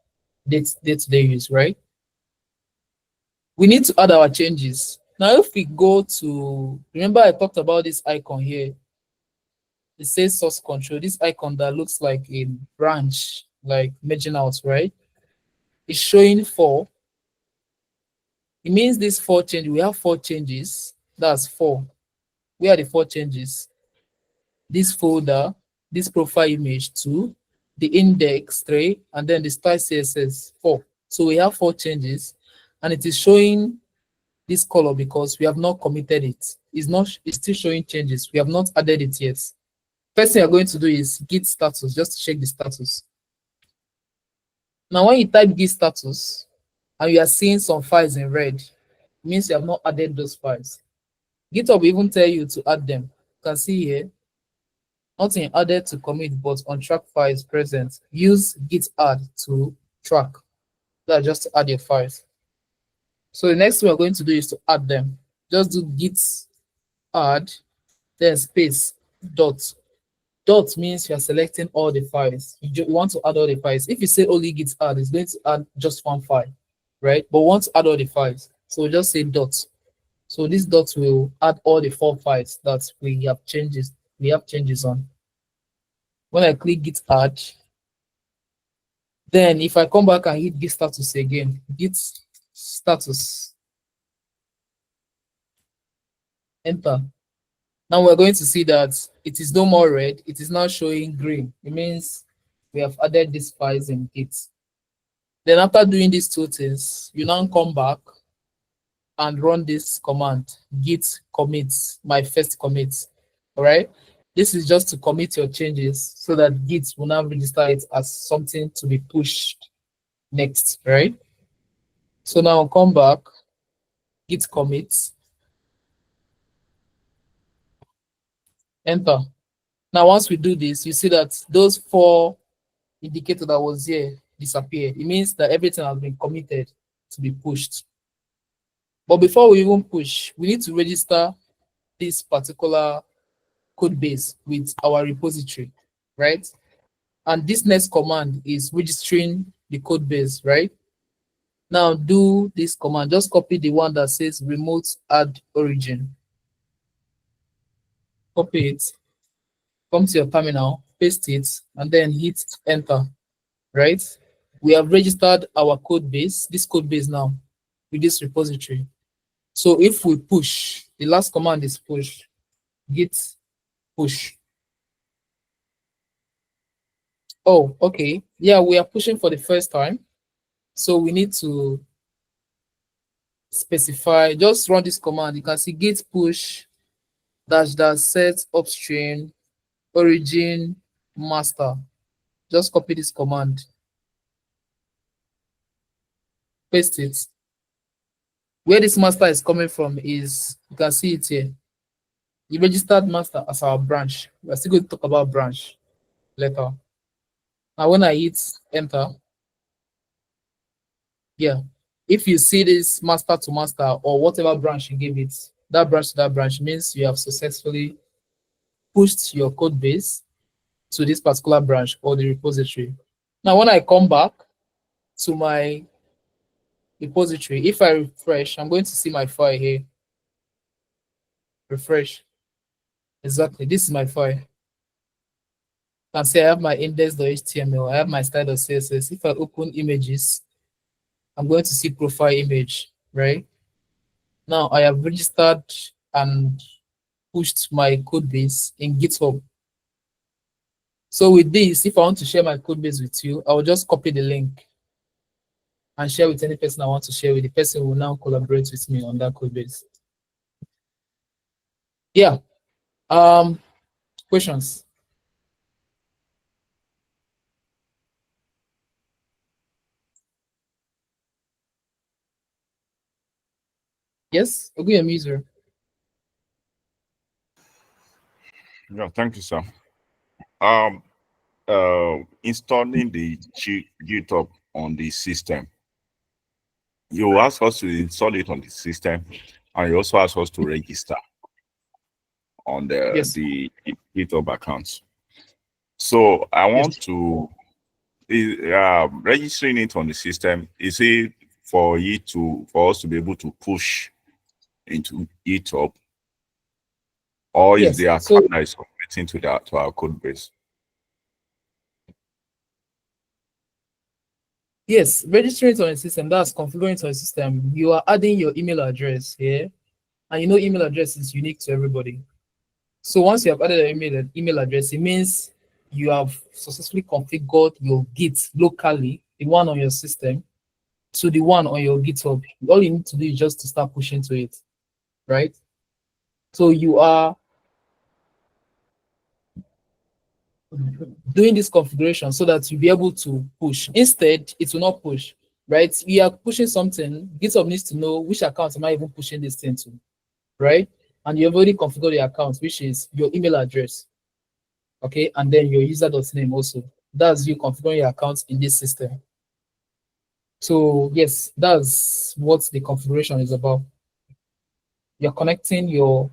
[SPEAKER 1] day-to-day use, right? We need to add our changes. Now, if we go to, remember I talked about this icon here. It says source control, this icon that looks like a branch, like merging out, right? It's showing 4. It means these 4 changes, we have 4 changes. That's 4. Where are the 4 changes? This folder, this profile image 2, the index 3, and then the style CSS 4. So we have 4 changes, and it is showing this color because we have not committed it. It's still showing changes. We have not added it yet. First thing you're going to do is git status, just to check the status. Now, when you type git status and you are seeing some files in red, it means you have not added those files. GitHub will even tell you to add them. You can see here, nothing added to commit, but on track files present. Use git add to track. That's just to add your files. So the next thing we're going to do is to add them. Just do git add, then space dot. Dot means you are selecting all the files. You want to add all the files. If you say only git add, it's going to add just one file, right? But we want to add all the files. So just say dot. So this dot will add all the 4 files that we have changes on. When I click git add, then if I come back and hit git status again, git status, enter. Now we're going to see that it is no more red, it is now showing green. It means we have added these files in Git. Then after doing these 2 things, you now come back and run this command, git commit, my first commit. All right. This is just to commit your changes so that Git will now register it as something to be pushed next, right? So now I'll come back, git commit, enter. Now, once we do this, you see that those 4 indicators that was here disappear. It means that everything has been committed to be pushed. But before we even push, we need to register this particular code base with our repository, right? And this next command is registering the code base, right? Now do this command, just copy the one that says remote add origin. Copy it, come to your terminal, paste it, and then hit enter, right? We have registered our code base, this code base now, with this repository. So if we push, the last command is push, git push. Oh, okay. Yeah, we are pushing for the first time. So we need to specify, just run this command. You can see git push dash set upstream origin master. Just copy this command, paste it. Where this master is coming from is, you can see it here. The registered master as our branch. We're still going to talk about branch later. Now, when I hit enter, yeah, if you see this master to master or whatever branch you give it, that branch to that branch means you have successfully pushed your code base to this particular branch or the repository. Now, when I come back to my repository, if I refresh, I'm going to see my file here. Refresh. Exactly, this is my file. You can see I have my index.html, I have my style.css. If I open images, I'm going to see profile image, right? Now I have registered and pushed my code base in GitHub. So with this, if I want to share my code base with you, I will just copy the link and share with any person I want to share with. The person will now collaborate with me on that code base. Yeah. Questions? Yes, agree, user.
[SPEAKER 2] Yeah, thank you, sir. Installing the GitHub on the system. You ask us to install it on the system, and you also ask us to register on the GitHub accounts. So I want to registering it on the system. Is it for us to be able to push into GitHub, or is the account that is connecting to our code base?
[SPEAKER 1] Yes, registering it on a system, that's configuring it on a system. You are adding your email address here, and you know email address is unique to everybody. So once you have added an email address, it means you have successfully configured your Git locally, the one on your system, to the one on your GitHub. All you need to do is just to start pushing to it, right? So you are doing this configuration so that you'll be able to push. Instead, it will not push, right? We are pushing something. GitHub needs to know which account am I even pushing this thing to, right? And you've already configured the account, which is your email address, okay? And then your user.name also. That's you configuring your account in this system. So yes, that's what the configuration is about. You're connecting your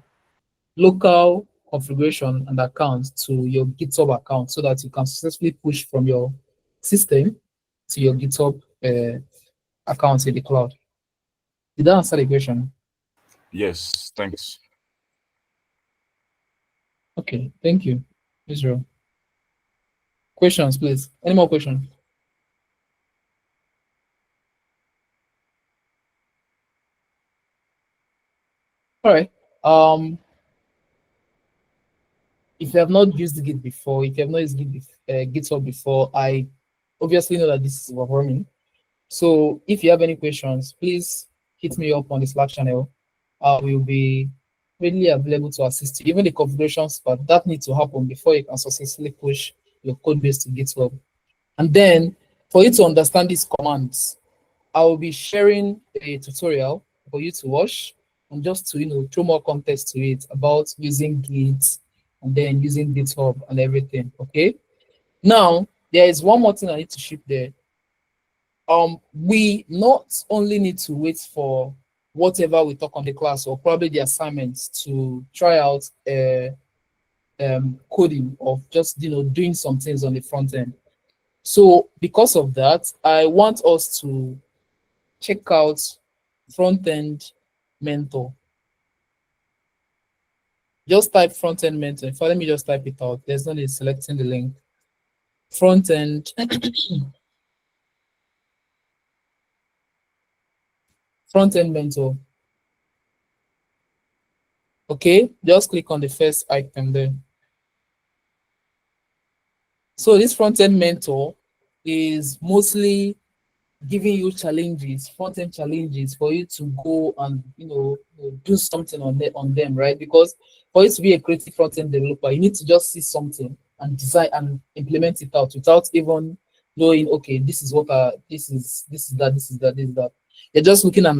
[SPEAKER 1] local configuration and account to your GitHub account so that you can successfully push from your system to your GitHub account in the cloud. Did that answer the question?
[SPEAKER 2] Yes, thanks.
[SPEAKER 1] Okay, thank you, Israel. Questions, please. Any more questions? All right. If you have not used Git before, if you have not used GitHub before, I obviously know that this is overwhelming. So if you have any questions, please hit me up on the Slack channel. I will be readily available to assist you. Even the configurations, but that needs to happen before you can successfully push your code base to GitHub. And then for you to understand these commands, I will be sharing a tutorial for you to watch and just to throw more context to it about using Git and then using GitHub and everything. Okay. Now there is one more thing I need to ship there. We not only need to wait for whatever we talk on the class or probably the assignments to try out coding of just doing some things on the front end. So because of that, I want us to check out Frontend Mentor. Just type Frontend Mentor. In fact, let me just type it out. There's no need selecting the link. Frontend Frontend Mentor. Okay, just click on the first icon there. So this Frontend Mentor is mostly giving you challenges, front-end challenges for you to go and do something on them, right? Because for you to be a creative front-end developer, you need to just see something and design and implement it out without even knowing, okay, this is what this is that. You're just looking at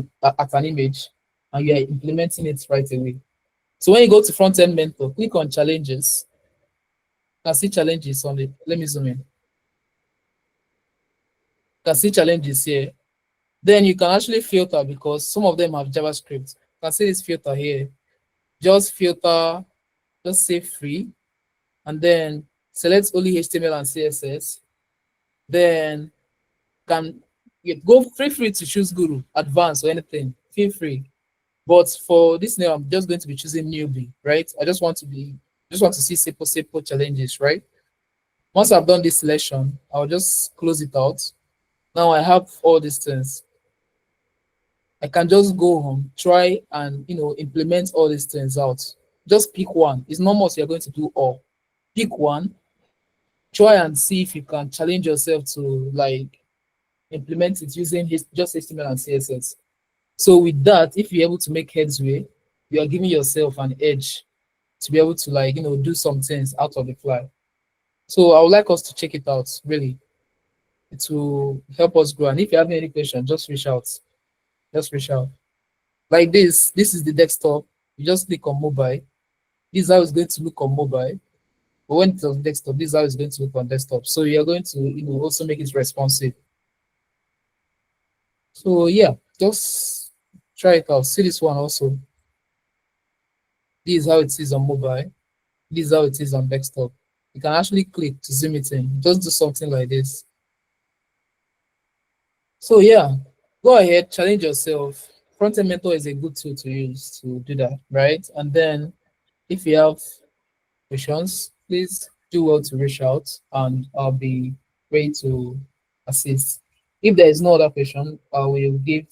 [SPEAKER 1] an image and you're implementing it right away. So when you go to front-end mentor, click on challenges. You can see challenges on it. Let me zoom in. You can see challenges here. Then you can actually filter because some of them have JavaScript. You can see this filter here. Just filter, just say free, and then select only HTML and CSS. Then can go free to choose Guru, Advanced, or anything. Feel free. But for this now, I'm just going to be choosing newbie, right? I just want to see simple challenges, right? Once I've done this selection, I'll just close it out. Now I have all these things. I can just go home, try and implement all these things out. Just pick one. It's not much you're going to do all. Pick one, try and see if you can challenge yourself to like implement it using just HTML and CSS. So with that, if you're able to make headway, you are giving yourself an edge to be able to do some things out of the fly. So I would like us to check it out, really. It will help us grow. And if you have any questions, just reach out. Just reach out. Like this is the desktop. You just click on mobile. This is how it's going to look on mobile. But when it's on desktop, this is how it's going to look on desktop. So you're going to also make it responsive. So yeah, just try it out. See this one also. This is how it is on mobile. This is how it is on desktop. You can actually click to zoom it in. Just do something like this. So yeah, go ahead, challenge yourself. Frontend Mentor is a good tool to use to do that, right? And then if you have questions, please do well to reach out and I'll be ready to assist. If there is no other question, I will give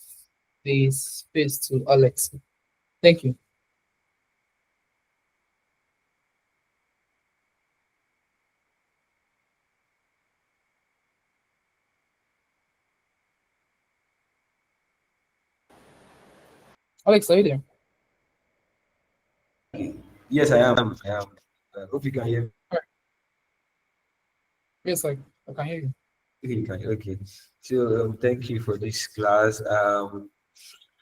[SPEAKER 1] the space to Alex. Thank you. Alex, are you there?
[SPEAKER 5] Yes, I am. I am. Hope you can hear me.
[SPEAKER 1] Yes, I can hear you.
[SPEAKER 5] Okay, you can. Okay. So thank you for this class.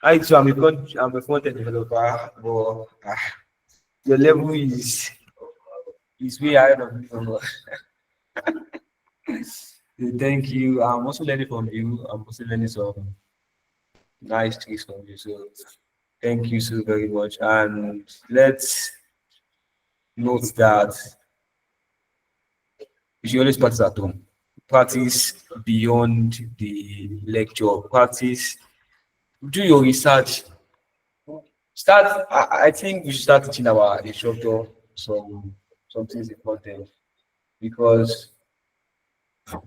[SPEAKER 5] I too, I'm a front-end developer, but your level is way ahead of me. So thank you. I'm also learning from you. I'm also learning some nice tricks from you. So thank you so very much. And let's note that you should always practice at home. Practice beyond the lecture. Practice. Do your research. Start. I think we should start teaching our instructor some things important because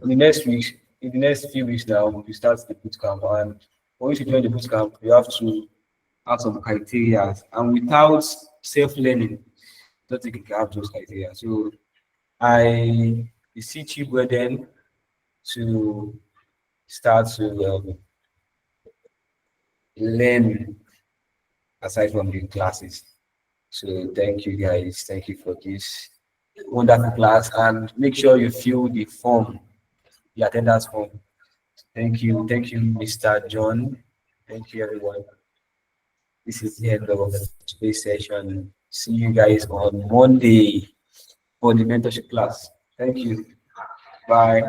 [SPEAKER 5] in the next week, in the next few weeks now, we start the boot camp, and for you to join the boot camp, you have to have some criteria, and without self-learning, I don't think you can have those criteria. So I beseech you, brethren, to start to learn aside from the classes. So thank you guys. Thank you for this wonderful class, and make sure you fill the form, the attendance form. Thank you, Mr. John. Thank you, everyone. This is the end of today's session. See you guys on Monday for the mentorship class. Thank you. Bye.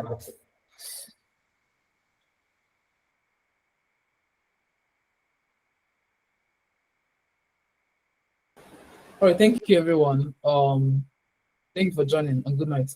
[SPEAKER 1] All right, thank you, everyone. Thank you for joining, and good night.